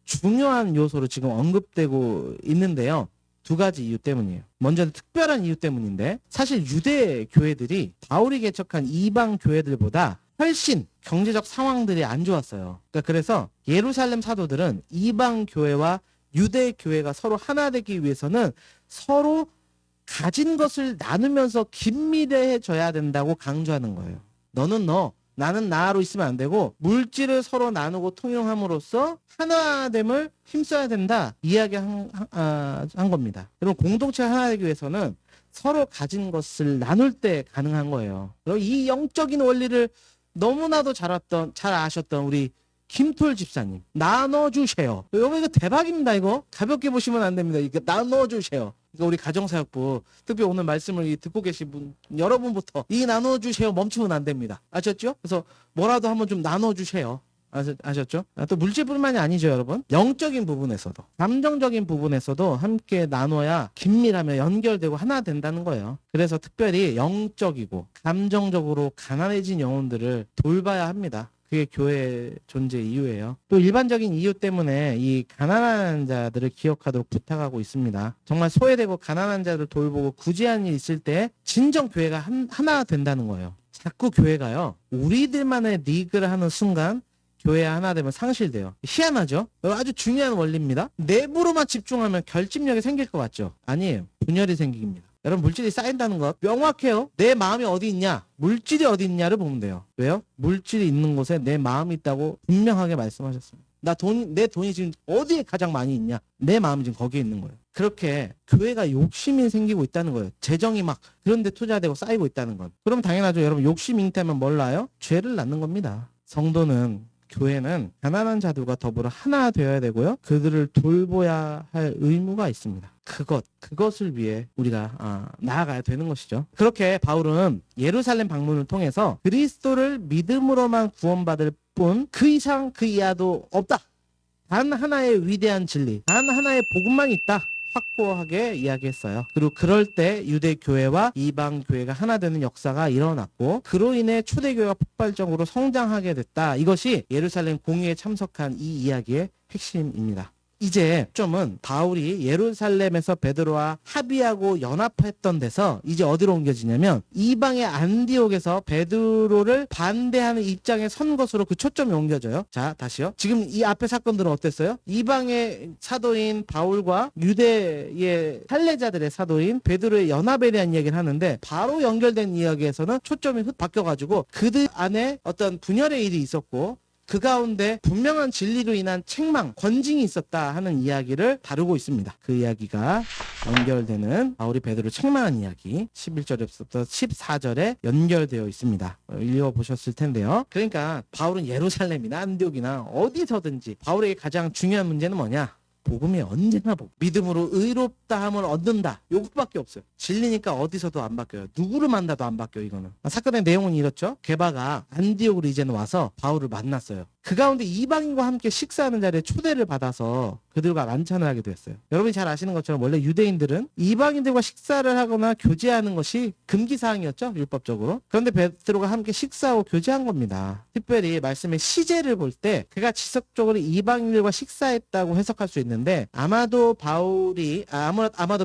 중요한 요소로 지금 언급되고 있는데요. 두 가지 이유 때문이에요. 먼저 특별한 이유 때문인데, 사실 유대 교회들이 바울이 개척한 이방 교회들보다 훨씬 경제적 상황들이 안 좋았어요. 그래서 예루살렘 사도들은 이방 교회와 유대 교회가 서로 하나 되기 위해서는 서로 가진 것을 나누면서 긴밀해져야 된다고 강조하는 거예요. 너는 너, 나는 나로 있으면 안 되고 물질을 서로 나누고 통용함으로써 하나됨을 힘써야 된다 이야기한 겁니다. 여러분, 공동체 하나 되기 위해서는 서로 가진 것을 나눌 때 가능한 거예요. 그리고 이 영적인 원리를 너무나도 잘 아셨던 우리 김톨 집사님, 나눠주세요. 여러분, 이거 대박입니다. 이거 가볍게 보시면 안 됩니다. 이거 나눠주세요. 그러니까 우리 가정사역부, 특히 오늘 말씀을 듣고 계신 분 여러분부터 이 나눠주세요 멈추면 안 됩니다. 아셨죠? 그래서 뭐라도 한번 좀 나눠주세요. 아셨죠? 또 물질뿐만이 아니죠, 여러분. 영적인 부분에서도, 감정적인 부분에서도 함께 나눠야 긴밀하며 연결되고 하나 된다는 거예요. 그래서 특별히 영적이고 감정적으로 가난해진 영혼들을 돌봐야 합니다. 그게 교회의 존재 이유예요. 또 일반적인 이유 때문에 이 가난한 자들을 기억하도록 부탁하고 있습니다. 정말 소외되고 가난한 자들을 돌보고 구제한 일이 있을 때 진정 교회가 하나 된다는 거예요. 자꾸 교회가요, 우리들만의 리그를 하는 순간 교회 하나 되면 상실돼요. 희한하죠? 아주 중요한 원리입니다. 내부로만 집중하면 결집력이 생길 것 같죠? 아니에요. 분열이 생깁니다. 여러분, 물질이 쌓인다는 것 명확해요. 내 마음이 어디 있냐, 물질이 어디 있냐를 보면 돼요. 왜요? 물질이 있는 곳에 내 마음이 있다고 분명하게 말씀하셨습니다. 내 돈이 지금 어디에 가장 많이 있냐, 내 마음이 지금 거기에 있는 거예요. 그렇게 교회가 욕심이 생기고 있다는 거예요. 재정이 막 그런 데 투자되고 쌓이고 있다는 건. 그럼 당연하죠. 여러분, 욕심 잉태하면 뭘 낳아요? 죄를 낳는 겁니다. 성도는 교회는 가난한 자들과 더불어 하나 되어야 되고요. 그들을 돌보아야 할 의무가 있습니다. 그것을 위해 우리가 나아가야 되는 것이죠. 그렇게 바울은 예루살렘 방문을 통해서 그리스도를 믿음으로만 구원받을 뿐 그 이상 그 이하도 없다. 단 하나의 위대한 진리, 단 하나의 복음만 있다. 확고하게 이야기했어요. 그리고 그럴 때 유대 교회와 이방 교회가 하나 되는 역사가 일어났고 그로 인해 초대교회가 폭발적으로 성장하게 됐다. 이것이 예루살렘 공의에 참석한 이 이야기의 핵심입니다. 이제 점은 바울이 예루살렘에서 베드로와 합의하고 연합했던 데서 이제 어디로 옮겨지냐면 이방의 안디옥에서 베드로를 반대하는 입장에 선 것으로 그 초점이 옮겨져요. 자, 다시요. 지금 이 앞에 사건들은 어땠어요? 이방의 사도인 바울과 유대의 할례자들의 사도인 베드로의 연합에 대한 이야기를 하는데 바로 연결된 이야기에서는 초점이 바뀌어가지고 그들 안에 어떤 분열의 일이 있었고 그 가운데 분명한 진리로 인한 책망, 권징이 있었다 하는 이야기를 다루고 있습니다. 그 이야기가 연결되는 바울이 베드로를 책망한 이야기 11절에서부터 14절에 연결되어 있습니다. 읽어보셨을 텐데요. 그러니까 바울은 예루살렘이나 안디옥이나 어디서든지 바울에게 가장 중요한 문제는 뭐냐? 복음이 언제나 믿음으로 의롭다 함을 얻는다. 요것밖에 없어요. 진리니까 어디서도 안 바뀌어요. 누구를 만나도 안 바뀌어요. 이거는. 사건의 내용은 이렇죠. 게바가 안디옥으로 이제는 와서 바울을 만났어요. 그 가운데 이방인과 함께 식사하는 자리에 초대를 받아서 그들과 만찬을 하게 됐어요. 여러분이 잘 아시는 것처럼 원래 유대인들은 이방인들과 식사를 하거나 교제하는 것이 금기사항이었죠. 율법적으로. 그런데 베드로가 함께 식사하고 교제한 겁니다. 특별히 말씀의 시제를 볼 때 그가 지속적으로 이방인들과 식사했다고 해석할 수 있는데 아마도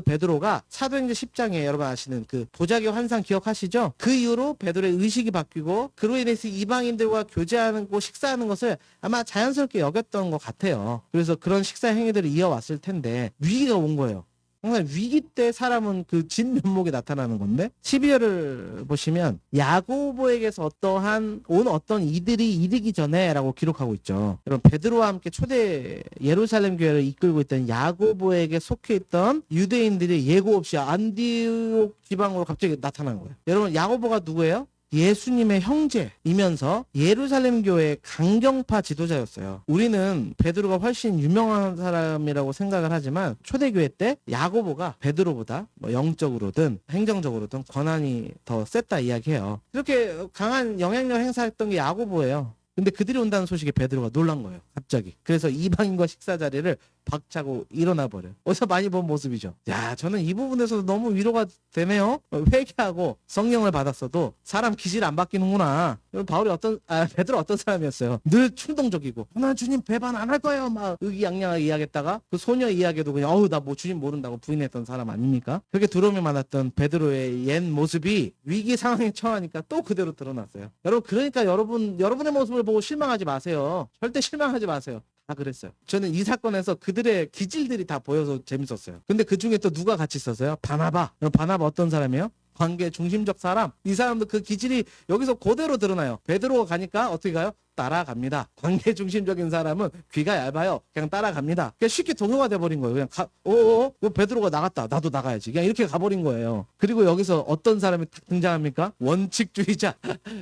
베드로가 사도행전 10장에 여러분 아시는 그 도자기 환상 기억하시죠? 그 이후로 베드로의 의식이 바뀌고 그로 인해서 이방인들과 교제하고 식사하는 것을 아마 자연스럽게 여겼던 것 같아요. 그래서 그런 식사 행위들을 이어왔을 텐데 위기가 온 거예요. 항상 위기 때 사람은 그 진면목이 나타나는 건데 12절을 보시면 야고보에게서 어떤 이들이 이르기 전에 라고 기록하고 있죠. 여러분 베드로와 함께 초대 예루살렘 교회를 이끌고 있던 야고보에게 속해 있던 유대인들이 예고 없이 안디옥 지방으로 갑자기 나타난 거예요. 여러분 야고보가 누구예요? 예수님의 형제이면서 예루살렘 교회의 강경파 지도자였어요. 우리는 베드로가 훨씬 유명한 사람이라고 생각을 하지만 초대교회 때 야고보가 베드로보다 영적으로든 행정적으로든 권한이 더 셌다 이야기해요. 이렇게 강한 영향력 행사했던 게 야고보예요. 근데 그들이 온다는 소식에 베드로가 놀란 거예요. 갑자기. 그래서 이방인과 식사 자리를 박차고 일어나 버려요. 어디서 많이 본 모습이죠. 야, 저는 이 부분에서도 너무 위로가 되네요. 회개하고 성령을 받았어도 사람 기질 안 바뀌는구나. 베드로 어떤 사람이었어요? 늘 충동적이고 나 주님 배반 안 할 거예요. 막 의기양양하게 이야기했다가 그 소녀 이야기도 그냥 나 뭐 주님 모른다고 부인했던 사람 아닙니까? 그렇게 두려움이 많았던 베드로의 옛 모습이 위기 상황에 처하니까 또 그대로 드러났어요. 여러분 그러니까 여러분의 모습을 보고 실망하지 마세요. 절대 실망하지 마세요. 다 그랬어요. 저는 이 사건에서 그들의 기질들이 다 보여서 재밌었어요. 근데 그 중에 또 누가 같이 있었어요? 바나바. 바나바 어떤 사람이에요? 관계 중심적 사람. 이 사람도 그 기질이 여기서 그대로 드러나요. 베드로가 가니까 어떻게 가요? 따라갑니다. 관계 중심적인 사람은 귀가 얇아요. 그냥 따라갑니다. 그냥 쉽게 동요가 돼버린 거예요. 그냥 베드로가 나갔다. 나도 나가야지. 그냥 이렇게 가버린 거예요. 그리고 여기서 어떤 사람이 등장합니까? 원칙주의자.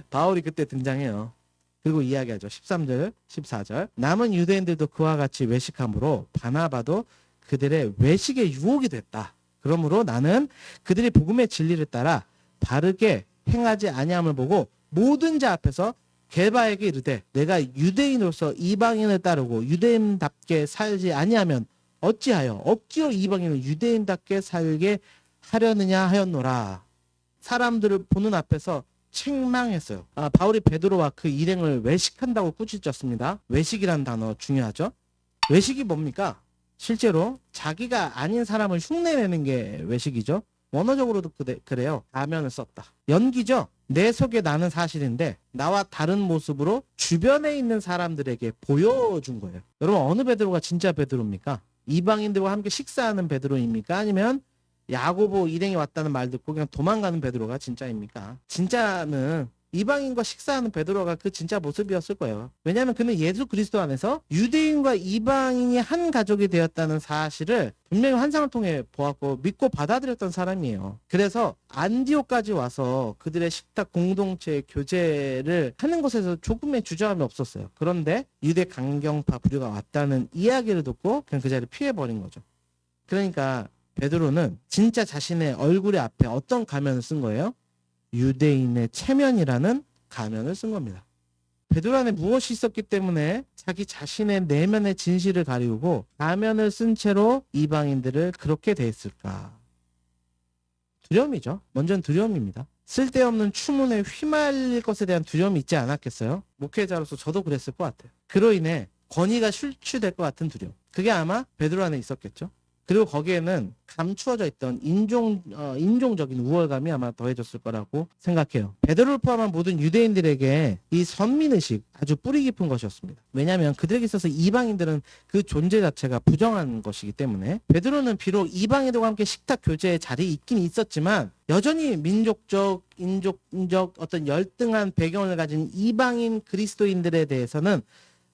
바울이 그때 등장해요. 그리고 이야기하죠. 13절, 14절. 남은 유대인들도 그와 같이 외식함으로 바나바도 그들의 외식의 유혹이 됐다. 그러므로 나는 그들이 복음의 진리를 따라 바르게 행하지 아니함을 보고 모든 자 앞에서 게바에게 이르되 내가 유대인으로서 이방인을 따르고 유대인답게 살지 아니하면 어찌하여 억지로 이방인을 유대인답게 살게 하려느냐 하였노라. 사람들을 보는 앞에서 책망했어요. 바울이 베드로와 그 일행을 외식한다고 꾸짖었습니다. 외식이라는 단어 중요하죠. 외식이 뭡니까? 실제로 자기가 아닌 사람을 흉내내는 게 외식이죠. 원어적으로도 그래요. 가면을 썼다. 연기죠. 내 속에 나는 사실인데 나와 다른 모습으로 주변에 있는 사람들에게 보여준 거예요. 여러분 어느 베드로가 진짜 베드로입니까? 이방인들과 함께 식사하는 베드로입니까? 아니면 야고보 일행이 왔다는 말 듣고 그냥 도망가는 베드로가 진짜입니까? 진짜는 이방인과 식사하는 베드로가 그 진짜 모습이었을 거예요. 왜냐하면 그는 예수 그리스도 안에서 유대인과 이방인이 한 가족이 되었다는 사실을 분명히 환상을 통해 보았고 믿고 받아들였던 사람이에요. 그래서 안디옥까지 와서 그들의 식탁 공동체 교제를 하는 것에서 조금의 주저함이 없었어요. 그런데 유대 강경파 부류가 왔다는 이야기를 듣고 그냥 그 자리를 피해버린 거죠. 그러니까 베드로는 진짜 자신의 얼굴의 앞에 어떤 가면을 쓴 거예요? 유대인의 체면이라는 가면을 쓴 겁니다. 베드로 안에 무엇이 있었기 때문에 자기 자신의 내면의 진실을 가리우고 가면을 쓴 채로 이방인들을 그렇게 대했을까? 두려움이죠. 먼저는 두려움입니다. 쓸데없는 추문에 휘말릴 것에 대한 두려움이 있지 않았겠어요? 목회자로서 저도 그랬을 것 같아요. 그로 인해 권위가 실추될 것 같은 두려움. 그게 아마 베드로 안에 있었겠죠. 그리고 거기에는 감추어져 있던 인종적인 우월감이 아마 더해졌을 거라고 생각해요. 베드로를 포함한 모든 유대인들에게 이 선민의식 아주 뿌리 깊은 것이었습니다. 왜냐하면 그들에게 있어서 이방인들은 그 존재 자체가 부정한 것이기 때문에 베드로는 비록 이방인들과 함께 식탁 교제의 자리에 있긴 있었지만 여전히 민족적, 인종적 어떤 열등한 배경을 가진 이방인 그리스도인들에 대해서는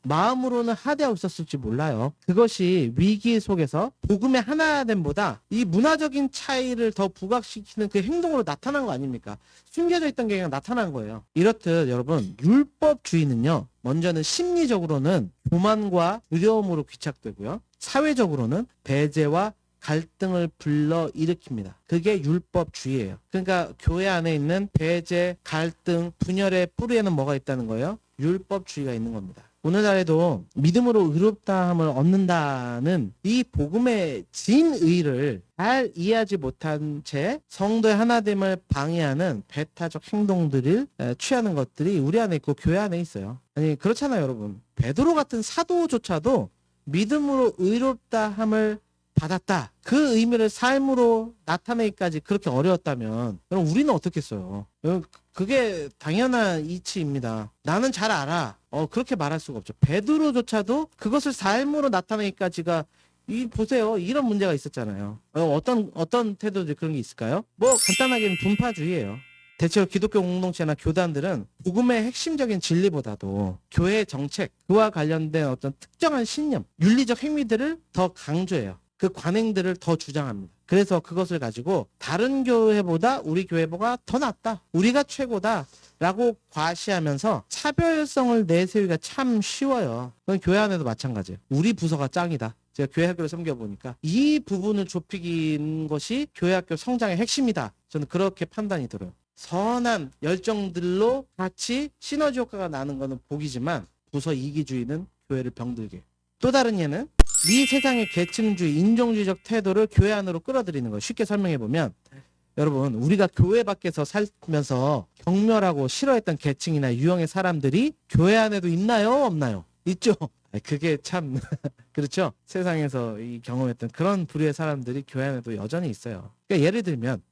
마음으로는 하대하고 있었을지 몰라요. 그것이 위기 속에서 복음의 하나됨보다 이 문화적인 차이를 더 부각시키는 그 행동으로 나타난 거 아닙니까? 숨겨져 있던 게 그냥 나타난 거예요. 이렇듯 여러분, 율법주의는요, 먼저는 심리적으로는 교만과 두려움으로 귀착되고요, 사회적으로는 배제와 갈등을 불러 일으킵니다. 그게 율법주의예요. 그러니까 교회 안에 있는 배제, 갈등, 분열의 뿌리에는 뭐가 있다는 거예요? 율법주의가 있는 겁니다. 오늘날에도 믿음으로 의롭다함을 얻는다는 이 복음의 진의를 잘 이해하지 못한 채 성도의 하나됨을 방해하는 배타적 행동들을 취하는 것들이 우리 안에 있고 교회 안에 있어요. 아니 그렇잖아요, 여러분. 베드로 같은 사도조차도 믿음으로 의롭다함을 받았다. 그 의미를 삶으로 나타내기까지 그렇게 어려웠다면 그럼 우리는 어떻겠어요? 그게 당연한 이치입니다. 나는 잘 알아. 그렇게 말할 수가 없죠. 베드로조차도 그것을 삶으로 나타내기까지가 보세요. 이런 문제가 있었잖아요. 어떤 태도들이 그런 게 있을까요? 뭐 간단하게는 분파주의예요. 대체로 기독교 공동체나 교단들은 복음의 핵심적인 진리보다도 교회의 정책, 그와 관련된 어떤 특정한 신념, 윤리적 행위들을 더 강조해요. 그 관행들을 더 주장합니다. 그래서 그것을 가지고 다른 교회보다 우리 교회보다 더 낫다, 우리가 최고다 라고 과시하면서 차별성을 내세우기가 참 쉬워요. 그건 교회 안에도 마찬가지예요. 우리 부서가 짱이다. 제가 교회 학교를 섬겨보니까 이 부분을 좁히는 것이 교회 학교 성장의 핵심이다. 저는 그렇게 판단이 들어요. 선한 열정들로 같이 시너지 효과가 나는 것은 복이지만 부서 이기주의는 교회를 병들게. 또 다른 예는 이 세상의 계층주의, 인종주의적 태도를 교회 안으로 끌어들이는 거예요. 쉽게 설명해보면 여러분, 우리가 교회 밖에서 살면서 경멸하고 싫어했던 계층이나 유형의 사람들이 교회 안에도 있나요? 없나요? 있죠. 그게 참 그렇죠. 세상에서 이 경험했던 그런 부류의 사람들이 교회 안에도 여전히 있어요. 그러니까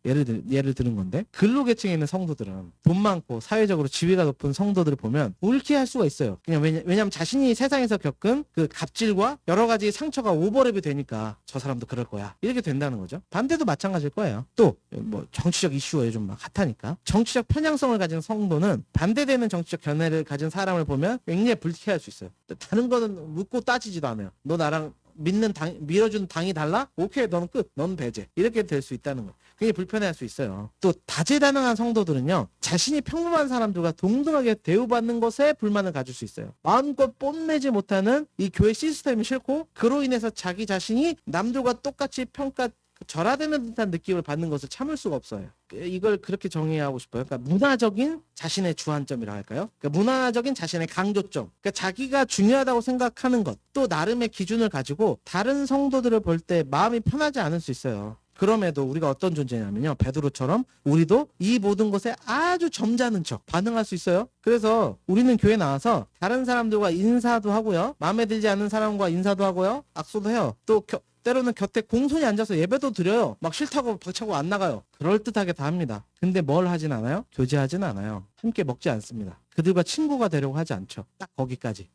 예를 들은 건데 근로계층에 있는 성도들은 돈 많고 사회적으로 지위가 높은 성도들을 보면 울케할 수가 있어요. 그냥 왜냐하면 자신이 세상에서 겪은 그 갑질과 여러 가지 상처가 오버랩이 되니까 저 사람도 그럴 거야 이렇게 된다는 거죠. 반대도 마찬가지일 거예요. 또 뭐 정치적 이슈가 요즘 막 핫하니까 정치적 편향성을 가진 성도는 반대되는 정치적 견해를 가진 사람을 보면 굉장히 불쾌할 수 있어요. 다른 거는 묻고 따지지도 않아요. 너 나랑 밀어주는 당이 달라? 오케이, 너는 끝. 너는 배제. 이렇게 될 수 있다는 거예요. 굉장히 불편해할 수 있어요. 또 다재다능한 성도들은요, 자신이 평범한 사람들과 동등하게 대우받는 것에 불만을 가질 수 있어요. 마음껏 뽐내지 못하는 이 교회 시스템이 싫고 그로 인해서 자기 자신이 남들과 똑같이 절하되는 듯한 느낌을 받는 것을 참을 수가 없어요. 이걸 그렇게 정의하고 싶어요. 그러니까 문화적인 자신의 주안점이라 할까요? 그러니까 문화적인 자신의 강조점. 그러니까 자기가 중요하다고 생각하는 것, 또 나름의 기준을 가지고 다른 성도들을 볼 때 마음이 편하지 않을 수 있어요. 그럼에도 우리가 어떤 존재냐면요, 베드로처럼 우리도 이 모든 것에 아주 점잖은 척 반응할 수 있어요. 그래서 우리는 교회 나와서 다른 사람들과 인사도 하고요, 마음에 들지 않는 사람과 인사도 하고요, 악수도 해요. 또 때로는 곁에 공손히 앉아서 예배도 드려요. 막 싫다고 벅차고 안 나가요. 그럴듯하게 다 합니다. 근데 뭘 하진 않아요? 교제하진 않아요. 함께 먹지 않습니다. 그들과 친구가 되려고 하지 않죠. 딱 거기까지.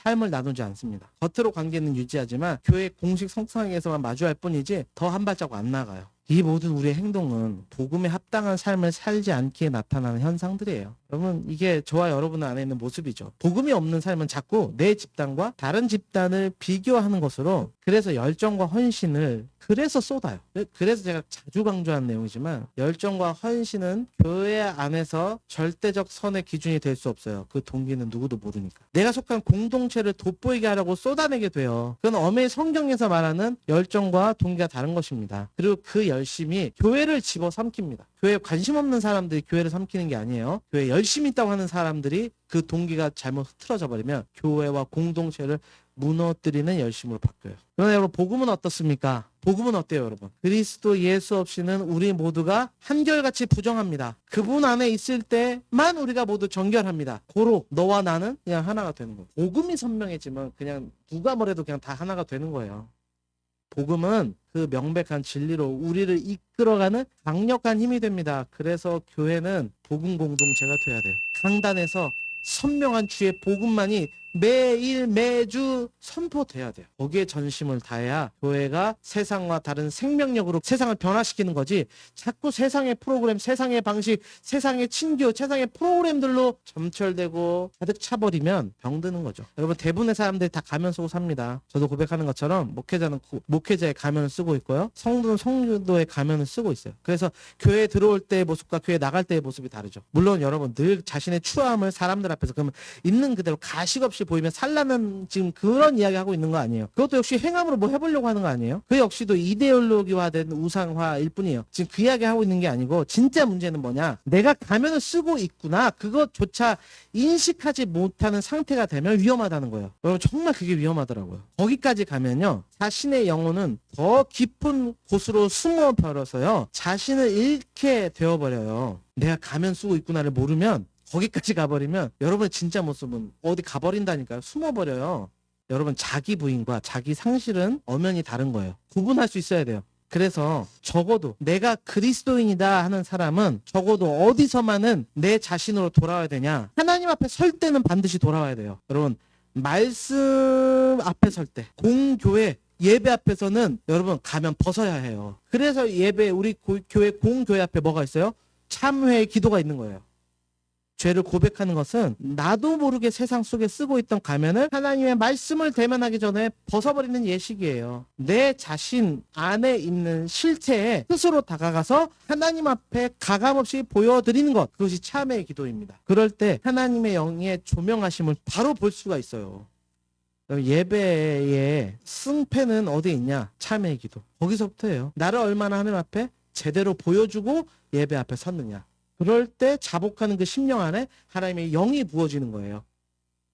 삶을 나누지 않습니다. 겉으로 관계는 유지하지만 교회 공식 성상에서만 마주할 뿐이지 더 한 발자국 안 나가요. 이 모든 우리의 행동은 복음에 합당한 삶을 살지 않기에 나타나는 현상들이에요. 여러분 이게 저와 여러분 안에 있는 모습이죠. 복음이 없는 삶은 자꾸 내 집단과 다른 집단을 비교하는 것으로 그래서 열정과 헌신을 그래서 쏟아요. 그래서 제가 자주 강조한 내용이지만 열정과 헌신은 교회 안에서 절대적 선의 기준이 될 수 없어요. 그 동기는 누구도 모르니까. 내가 속한 공동체를 돋보이게 하려고 쏟아내게 돼요. 그건 엄의 성경에서 말하는 열정과 동기가 다른 것입니다. 그리고 그 열심이 교회를 집어삼킵니다. 교회에 관심 없는 사람들이 교회를 삼키는 게 아니에요. 교회에 열심히 있다고 하는 사람들이 그 동기가 잘못 흐트러져 버리면 교회와 공동체를 무너뜨리는 열심으로 바뀌어요. 그러나 여러분 복음은 어떻습니까? 복음은 어때요 여러분? 그리스도 예수 없이는 우리 모두가 한결같이 부정합니다. 그분 안에 있을 때만 우리가 모두 정결합니다. 고로 너와 나는 그냥 하나가 되는 거예요. 복음이 선명해지면 그냥 누가 뭐래도 그냥 다 하나가 되는 거예요. 복음은 그 명백한 진리로 우리를 이끌어가는 강력한 힘이 됩니다. 그래서 교회는 복음 공동체가 돼야 돼요. 강단에서 선명한 주의 복음만이 매일 매주 선포돼야 돼요. 거기에 전심을 다해야 교회가 세상과 다른 생명력으로 세상을 변화시키는 거지 자꾸 세상의 프로그램, 세상의 방식, 세상의 친교, 세상의 프로그램들로 점철되고 가득 차버리면 병드는 거죠. 여러분 대부분의 사람들이 다 가면 쓰고 삽니다. 저도 고백하는 것처럼 목회자는 목회자의 가면을 쓰고 있고요. 성도는 성도의 가면을 쓰고 있어요. 그래서 교회에 들어올 때의 모습과 교회에 나갈 때의 모습이 다르죠. 물론 여러분 늘 자신의 추함을 사람들 앞에서 그러면 있는 그대로 가식 없이 보이면 살라는 지금 그런 이야기 하고 있는 거 아니에요. 그것도 역시 행함으로 뭐 해보려고 하는 거 아니에요. 그 역시도 이데올로기화된 우상화일 뿐이에요. 지금 그 이야기 하고 있는 게 아니고 진짜 문제는 뭐냐, 내가 가면을 쓰고 있구나 그것조차 인식하지 못하는 상태가 되면 위험하다는 거예요. 여러분 정말 그게 위험하더라고요. 거기까지 가면요 자신의 영혼은 더 깊은 곳으로 숨어 버려서요 자신을 잃게 되어버려요. 내가 가면 쓰고 있구나를 모르면 거기까지 가버리면 여러분의 진짜 모습은 어디 가버린다니까요. 숨어버려요. 여러분 자기 부인과 자기 상실은 엄연히 다른 거예요. 구분할 수 있어야 돼요. 그래서 적어도 내가 그리스도인이다 하는 사람은 적어도 어디서만은 내 자신으로 돌아와야 되냐. 하나님 앞에 설 때는 반드시 돌아와야 돼요. 여러분 말씀 앞에 설 때 공교회 예배 앞에서는 여러분 가면 벗어야 해요. 그래서 예배 우리 교회 공교회 앞에 뭐가 있어요? 참회의 기도가 있는 거예요. 죄를 고백하는 것은 나도 모르게 세상 속에 쓰고 있던 가면을 하나님의 말씀을 대면하기 전에 벗어버리는 예식이에요. 내 자신 안에 있는 실체에 스스로 다가가서 하나님 앞에 가감없이 보여드리는 것, 그것이 참회의 기도입니다. 그럴 때 하나님의 영의 조명하심을 바로 볼 수가 있어요. 예배의 승패는 어디에 있냐? 참회의 기도. 거기서부터예요. 나를 얼마나 하나님 앞에 제대로 보여주고 예배 앞에 섰느냐. 그럴 때 자복하는 그 심령 안에 하나님의 영이 부어지는 거예요.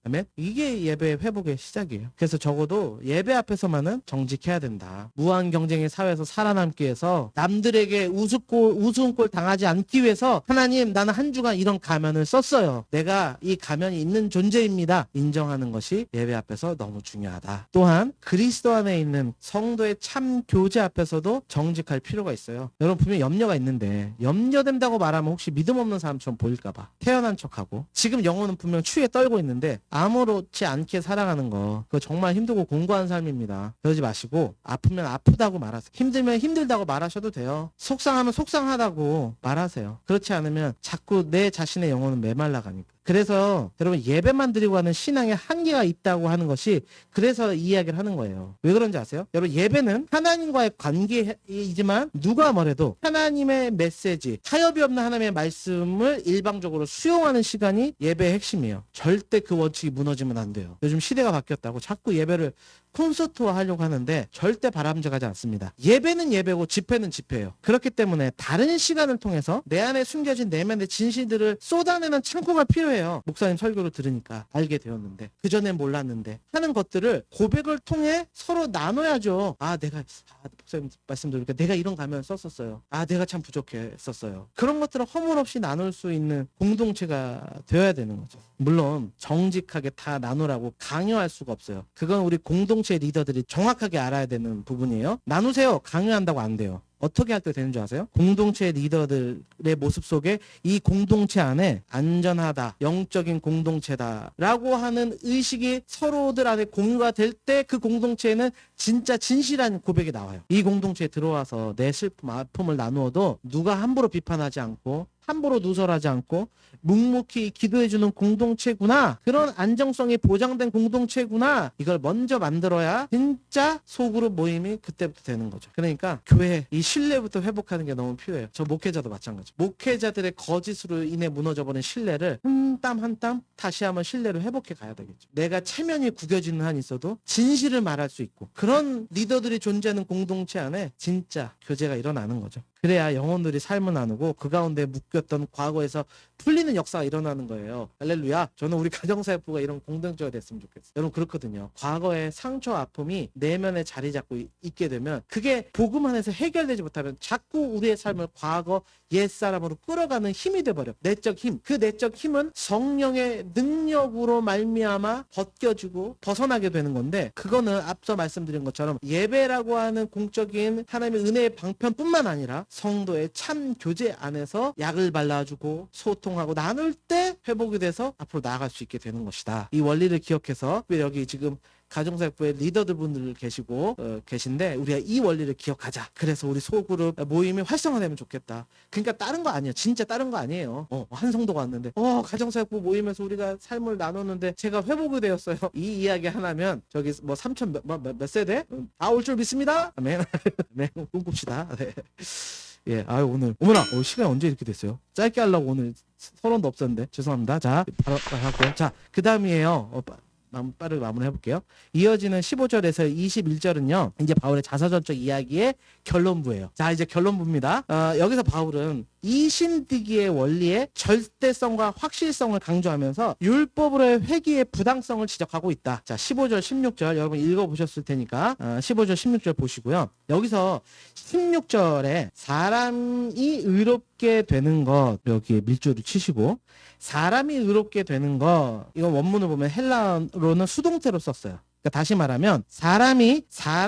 아멘. 이게 예배 회복의 시작이에요. 그래서 적어도 예배 앞에서만은 정직해야 된다. 무한 경쟁의 사회에서 살아남기 위해서 남들에게 우스운꼴 당하지 않기 위해서 하나님 나는 한 주간 이런 가면을 썼어요. 내가 이 가면이 있는 존재입니다. 인정하는 것이 예배 앞에서 너무 중요하다. 또한 그리스도 안에 있는 성도의 참 교제 앞에서도 정직할 필요가 있어요. 여러분 분명히 염려가 있는데 염려된다고 말하면 혹시 믿음 없는 사람처럼 보일까 봐 태연한 척하고 지금 영혼은 분명 추위에 떨고 있는데 아무렇지 않게 살아가는 거 그거 정말 힘들고 공고한 삶입니다. 그러지 마시고 아프면 아프다고 말하세요. 힘들면 힘들다고 말하셔도 돼요. 속상하면 속상하다고 말하세요. 그렇지 않으면 자꾸 내 자신의 영혼은 메말라가니까. 그래서 여러분 예배만 드리고 하는 신앙에 한계가 있다고 하는 것이 그래서 이 이야기를 하는 거예요. 왜 그런지 아세요? 여러분 예배는 하나님과의 관계이지만 누가 뭐래도 하나님의 메시지, 타협이 없는 하나님의 말씀을 일방적으로 수용하는 시간이 예배의 핵심이에요. 절대 그 원칙이 무너지면 안 돼요. 요즘 시대가 바뀌었다고 자꾸 예배를 콘서트화 하려고 하는데 절대 바람직하지 않습니다. 예배는 예배고 집회는 집회예요. 그렇기 때문에 다른 시간을 통해서 내 안에 숨겨진 내면의 진실들을 쏟아내는 창고가 필요해요. 목사님 설교를 들으니까 알게 되었는데 그전엔 몰랐는데 하는 것들을 고백을 통해 서로 나눠야죠. 목사님 말씀 들으니까 내가 이런 가면을 썼었어요. 내가 참 부족했었어요. 그런 것들을 허물없이 나눌 수 있는 공동체가 되어야 되는 거죠. 물론 정직하게 다 나누라고 강요할 수가 없어요. 그건 우리 공동체 리더들이 정확하게 알아야 되는 부분이에요. 나누세요. 강요한다고 안 돼요. 어떻게 할 때 되는 줄 아세요? 공동체 리더들의 모습 속에 이 공동체 안에 안전하다, 영적인 공동체다 라고 하는 의식이 서로들 안에 공유가 될 때 그 공동체에는 진짜 진실한 고백이 나와요. 이 공동체에 들어와서 내 슬픔, 아픔을 나누어도 누가 함부로 비판하지 않고 함부로 누설하지 않고 묵묵히 기도해주는 공동체구나. 그런 안정성이 보장된 공동체구나. 이걸 먼저 만들어야 진짜 소그룹 모임이 그때부터 되는 거죠. 그러니까 교회 이 신뢰부터 회복하는 게 너무 필요해요. 저 목회자도 마찬가지. 목회자들의 거짓으로 인해 무너져버린 신뢰를 한 땀 한 땀 다시 한번 신뢰를 회복해 가야 되겠죠. 내가 체면이 구겨지는 한 있어도 진실을 말할 수 있고 그런 리더들이 존재하는 공동체 안에 진짜 교제가 일어나는 거죠. 그래야 영혼들이 삶을 나누고 그 가운데 묶였던 과거에서 풀리는 역사가 일어나는 거예요. 할렐루야. 저는 우리 가정사역부가 이런 공동체가 됐으면 좋겠어요. 여러분 그렇거든요. 과거의 상처 아픔이 내면에 자리 잡고 있게 되면 그게 복음 안에서 해결되지 못하면 자꾸 우리의 삶을 과거 옛사람으로 끌어가는 힘이 돼버려. 내적 힘. 그 내적 힘은 성령의 능력으로 말미암아 벗겨지고 벗어나게 되는 건데 그거는 앞서 말씀드린 것처럼 예배라고 하는 공적인 하나님의 은혜의 방편뿐만 아니라 성도의 참 교제 안에서 약을 발라주고 소통하고 나눌 때 회복이 돼서 앞으로 나아갈 수 있게 되는 것이다. 이 원리를 기억해서 여기 지금 가정사역부의 리더들 분들 계신데 우리가 이 원리를 기억하자. 그래서 우리 소그룹 모임이 활성화되면 좋겠다. 그러니까 다른 거 아니에요. 진짜 다른 거 아니에요. 한 성도가 왔는데 가정사역부 모임에서 우리가 삶을 나누는데 제가 회복이 되었어요. 이 이야기 하나면 저기 뭐 3천 몇 세대? 다 올 줄 믿습니다. 아멘. 네, 꿈꿉시다. 네. 예, 오늘 어머나 시간이 언제 이렇게 됐어요? 짧게 하려고 오늘 서론도 없었는데 죄송합니다. 자, 바로 할게요. 자, 그 다음이에요. 빠르게 마무리 해볼게요. 이어지는 15절에서 21절은요. 이제 바울의 자서전적 이야기의 결론부예요. 자, 이제 결론부입니다. 여기서 바울은 이신득이의 원리의 절대성과 확실성을 강조하면서 율법으로의 회개의 부당성을 지적하고 있다. 자, 15절, 16절 여러분 읽어보셨을 테니까 15절, 16절 보시고요. 여기서 16절에 사람이 의롭게 되는 것 여기에 밀조를 치시고 사람이 의롭게 되는 것 이건 원문을 보면 헬라어로는 수동태로 썼어요. 그러니까 다시 말하면 사람이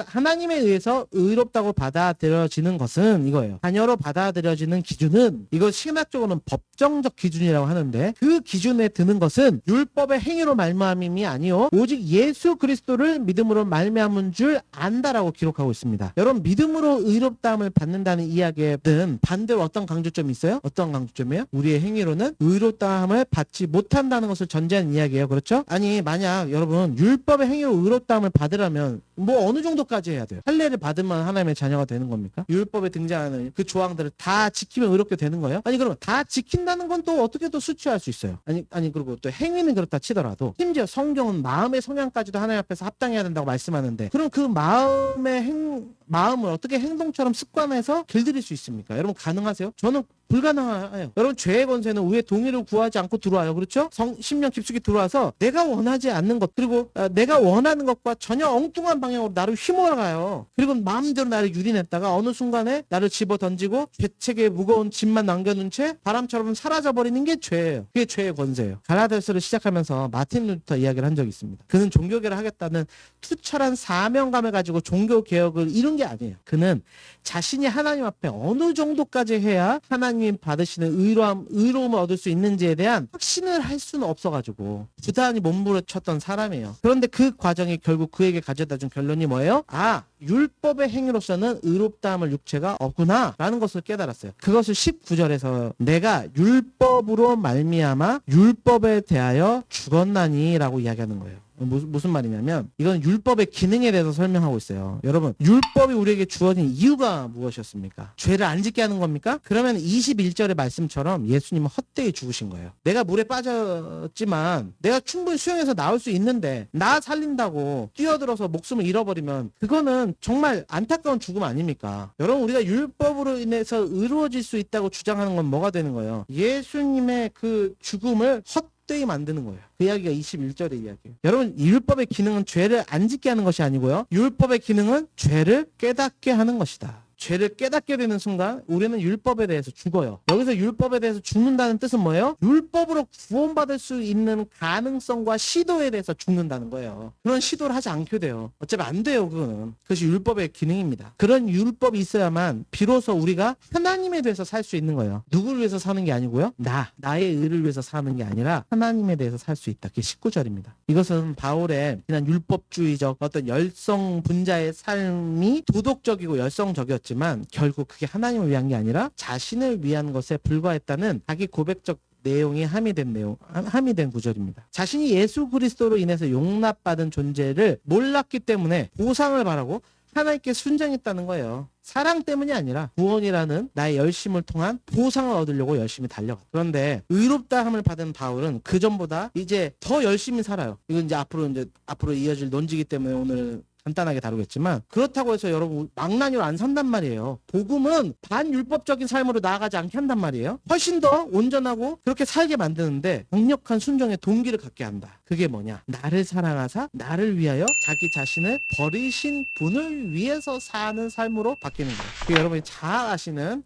하나님에 의해서 의롭다고 받아들여지는 것은 이거예요. 자녀로 받아들여지는 기준은 이거 신학적으로는 법정적 기준이라고 하는데 그 기준에 드는 것은 율법의 행위로 말미암음이 아니요 오직 예수 그리스도를 믿음으로 말미암은 줄 안다라고 기록하고 있습니다. 여러분 믿음으로 의롭다함을 받는다는 이야기에는 반대로 어떤 강조점이 있어요? 어떤 강조점이에요? 우리의 행위로는 의롭다함을 받지 못한다는 것을 전제하는 이야기예요. 그렇죠? 아니 만약 여러분 율법의 행위로 의롭다함을 받으려면 뭐 어느 정도까지 해야 돼요? 할례를 받으면 하나님의 자녀가 되는 겁니까? 율법에 등장하는 그 조항들을 다 지키면 의롭게 되는 거예요? 아니 그러면 다 지킨다는 건 또 어떻게 또 수치할 수 있어요? 아니 그리고 또 행위는 그렇다 치더라도 심지어 성경은 마음의 성향까지도 하나님 앞에서 합당해야 된다고 말씀하는데 그럼 그 마음을 어떻게 행동처럼 습관해서 길들일 수 있습니까? 여러분 가능하세요? 저는 불가능해요. 여러분 죄의 권세는 우리의 동의를 구하지 않고 들어와요. 그렇죠? 심령 깊숙이 들어와서 내가 원하지 않는 것 그리고 내가 원하는 것과 전혀 엉뚱한 방향으로 나를 휘몰아가요. 그리고 마음대로 나를 유린했다가 어느 순간에 나를 집어던지고 죄책의 무거운 짐만 남겨놓은 채 바람처럼 사라져버리는 게 죄예요. 그게 죄의 권세예요. 갈라디아서를 시작하면서 마틴 루터 이야기를 한 적이 있습니다. 그는 종교개혁을 하겠다는 투철한 사명감을 가지고 종교개혁을 이룬 게 아니에요. 그는 자신이 하나님 앞에 어느 정도까지 해야 하나님이 받으시는 의로움을 얻을 수 있는지에 대한 확신을 할 수는 없어가지고 부단히 몸부림쳤던 사람이에요. 그런데 그 과정이 결국 그에게 가져다 준 결론이 뭐예요? 율법의 행위로서는 의롭다함을 육체가 없구나 라는 것을 깨달았어요. 그것을 19절에서 내가 율법으로 말미암아 율법에 대하여 죽었나니 라고 이야기하는 거예요. 무슨 말이냐면 이건 율법의 기능에 대해서 설명하고 있어요. 여러분 율법이 우리에게 주어진 이유가 무엇이었습니까? 죄를 안 짓게 하는 겁니까? 그러면 21절의 말씀처럼 예수님은 헛되이 죽으신 거예요. 내가 물에 빠졌지만 내가 충분히 수영해서 나올 수 있는데 나 살린다고 뛰어들어서 목숨을 잃어버리면 그거는 정말 안타까운 죽음 아닙니까? 여러분 우리가 율법으로 인해서 의로워질 수 있다고 주장하는 건 뭐가 되는 거예요? 예수님의 그 죽음을 헛되이 만드는 거예요. 그 이야기가 21절의 이야기예요. 여러분 율법의 기능은 죄를 안 짓게 하는 것이 아니고요. 율법의 기능은 죄를 깨닫게 하는 것이다. 죄를 깨닫게 되는 순간 우리는 율법에 대해서 죽어요. 여기서 율법에 대해서 죽는다는 뜻은 뭐예요? 율법으로 구원받을 수 있는 가능성과 시도에 대해서 죽는다는 거예요. 그런 시도를 하지 않게 돼요. 어차피 안 돼요. 그거는. 그것이 율법의 기능입니다. 그런 율법이 있어야만 비로소 우리가 하나님에 대해서 살 수 있는 거예요. 누구를 위해서 사는 게 아니고요. 나의 의를 위해서 사는 게 아니라 하나님에 대해서 살 수 있다. 그게 19절입니다. 이것은 바울의 그냥 율법주의적 어떤 열성 분자의 삶이 도덕적이고 열성적이었지 있지만 결국 그게 하나님을 위한 게 아니라 자신을 위한 것에 불과했다는 자기 고백적 내용이 함의된 구절입니다. 자신이 예수 그리스도로 인해서 용납받은 존재를 몰랐기 때문에 보상을 바라고 하나님께 순종했다는 거예요. 사랑 때문이 아니라 구원이라는 나의 열심을 통한 보상을 얻으려고 열심히 달려가. 그런데 의롭다함을 받은 바울은 그 전보다 이제 더 열심히 살아요. 이건 이제 앞으로 이어질 논지기 때문에 오늘 간단하게 다루겠지만, 그렇다고 해서 여러분 망나니로 안 산단 말이에요. 복음은 반율법적인 삶으로 나아가지 않게 한단 말이에요. 훨씬 더 온전하고 그렇게 살게 만드는데 강력한 순종의 동기를 갖게 한다. 그게 뭐냐? 나를 사랑하사 나를 위하여 자기 자신을 버리신 분을 위해서 사는 삶으로 바뀌는 거예요. 그게 여러분이 잘 아시는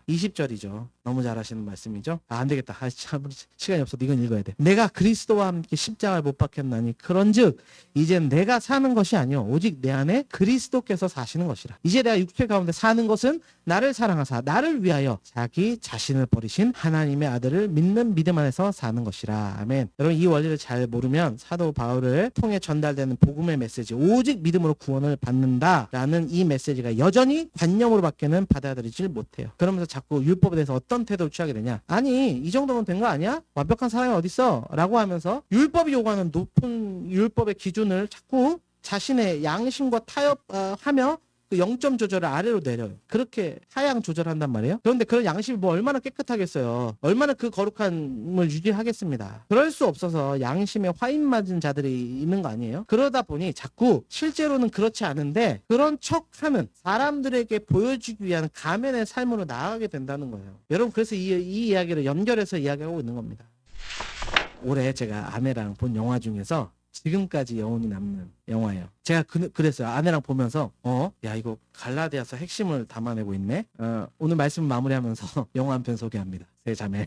20절이죠. 너무 잘 아시는 말씀이죠. 안 되겠다. 참 시간이 없어도 이건 읽어야 돼. 내가 그리스도와 함께 십자가를 못 박혔나니 그런즉 이젠 내가 사는 것이 아니요 오직 내 안에 그리스도께서 사시는 것이라. 이제 내가 육체 가운데 사는 것은 나를 사랑하사 나를 위하여 자기 자신을 버리신 하나님의 아들을 믿는 믿음 안에서 사는 것이라. 아멘. 여러분 이 원리를 잘 모르면 사도 바울을 통해 전달되는 복음의 메시지, 오직 믿음으로 구원을 받는다라는 이 메시지가 여전히 관념으로밖에는 받아들이질 못해요. 그러면서 자꾸 율법에 대해서 어떤 태도를 취하게 되냐? 아니 이 정도면 된 거 아니야? 완벽한 사람이 어딨어? 라고 하면서 율법이 요구하는 높은 율법의 기준을 자꾸 자신의 양심과 타협하며 그 0점 조절을 아래로 내려요. 그렇게 하향 조절한단 말이에요. 그런데 그런 양심이 뭐 얼마나 깨끗하겠어요. 얼마나 그 거룩함을 유지하겠습니다. 그럴 수 없어서 양심에 화인 맞은 자들이 있는 거 아니에요? 그러다 보니 자꾸 실제로는 그렇지 않은데 그런 척하는 사람들에게 보여주기 위한 가면의 삶으로 나아가게 된다는 거예요. 여러분 그래서 이 이야기를 연결해서 이야기하고 있는 겁니다. 올해 제가 아내랑 본 영화 중에서 지금까지 여운이 남는 영화예요. 제가 그랬어요. 아내랑 보면서 야 이거 갈라디아서 핵심을 담아내고 있네. 오늘 말씀 마무리하면서 영화 한 편 소개합니다. 세 자매.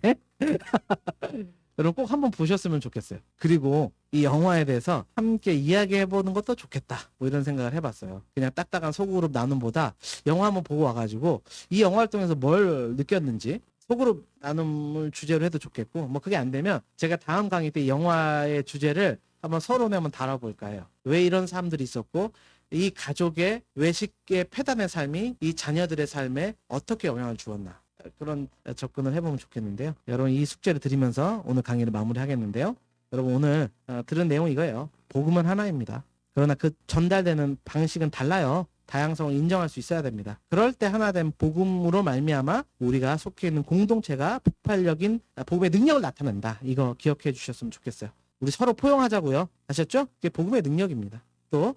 여러분 꼭 한번 보셨으면 좋겠어요. 그리고 이 영화에 대해서 함께 이야기해보는 것도 좋겠다. 뭐 이런 생각을 해봤어요. 그냥 딱딱한 소그룹 나눔보다 영화 한번 보고 와가지고 이 영화를 통해서 뭘 느꼈는지 소그룹 나눔을 주제로 해도 좋겠고, 뭐 그게 안 되면 제가 다음 강의 때 이 영화의 주제를 한번 서론에 한번 달아볼까 해요. 왜 이런 사람들이 있었고 이 가족의 외식의 폐단의 삶이 이 자녀들의 삶에 어떻게 영향을 주었나, 그런 접근을 해보면 좋겠는데요. 여러분 이 숙제를 드리면서 오늘 강의를 마무리하겠는데요. 여러분 오늘 들은 내용은 이거예요. 복음은 하나입니다. 그러나 그 전달되는 방식은 달라요. 다양성을 인정할 수 있어야 됩니다. 그럴 때 하나된 복음으로 말미암아 우리가 속해 있는 공동체가 폭발적인 복음의 능력을 나타낸다. 이거 기억해 주셨으면 좋겠어요. 우리 서로 포용하자고요. 아셨죠? 그게 복음의 능력입니다. 또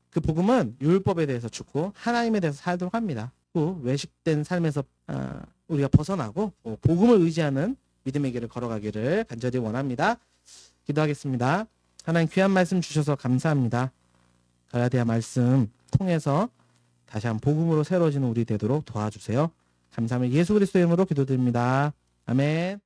그 복음은 율법에 대해서 죽고 하나님에 대해서 살도록 합니다. 또 외식된 삶에서 우리가 벗어나고 복음을 의지하는 믿음의 길을 걸어가기를 간절히 원합니다. 기도하겠습니다. 하나님 귀한 말씀 주셔서 감사합니다. 갈라디아 말씀 통해서 다시 한번 복음으로 새로워지는 우리 되도록 도와주세요. 감사합니다. 예수 그리스도의 이름으로 기도드립니다. 아멘.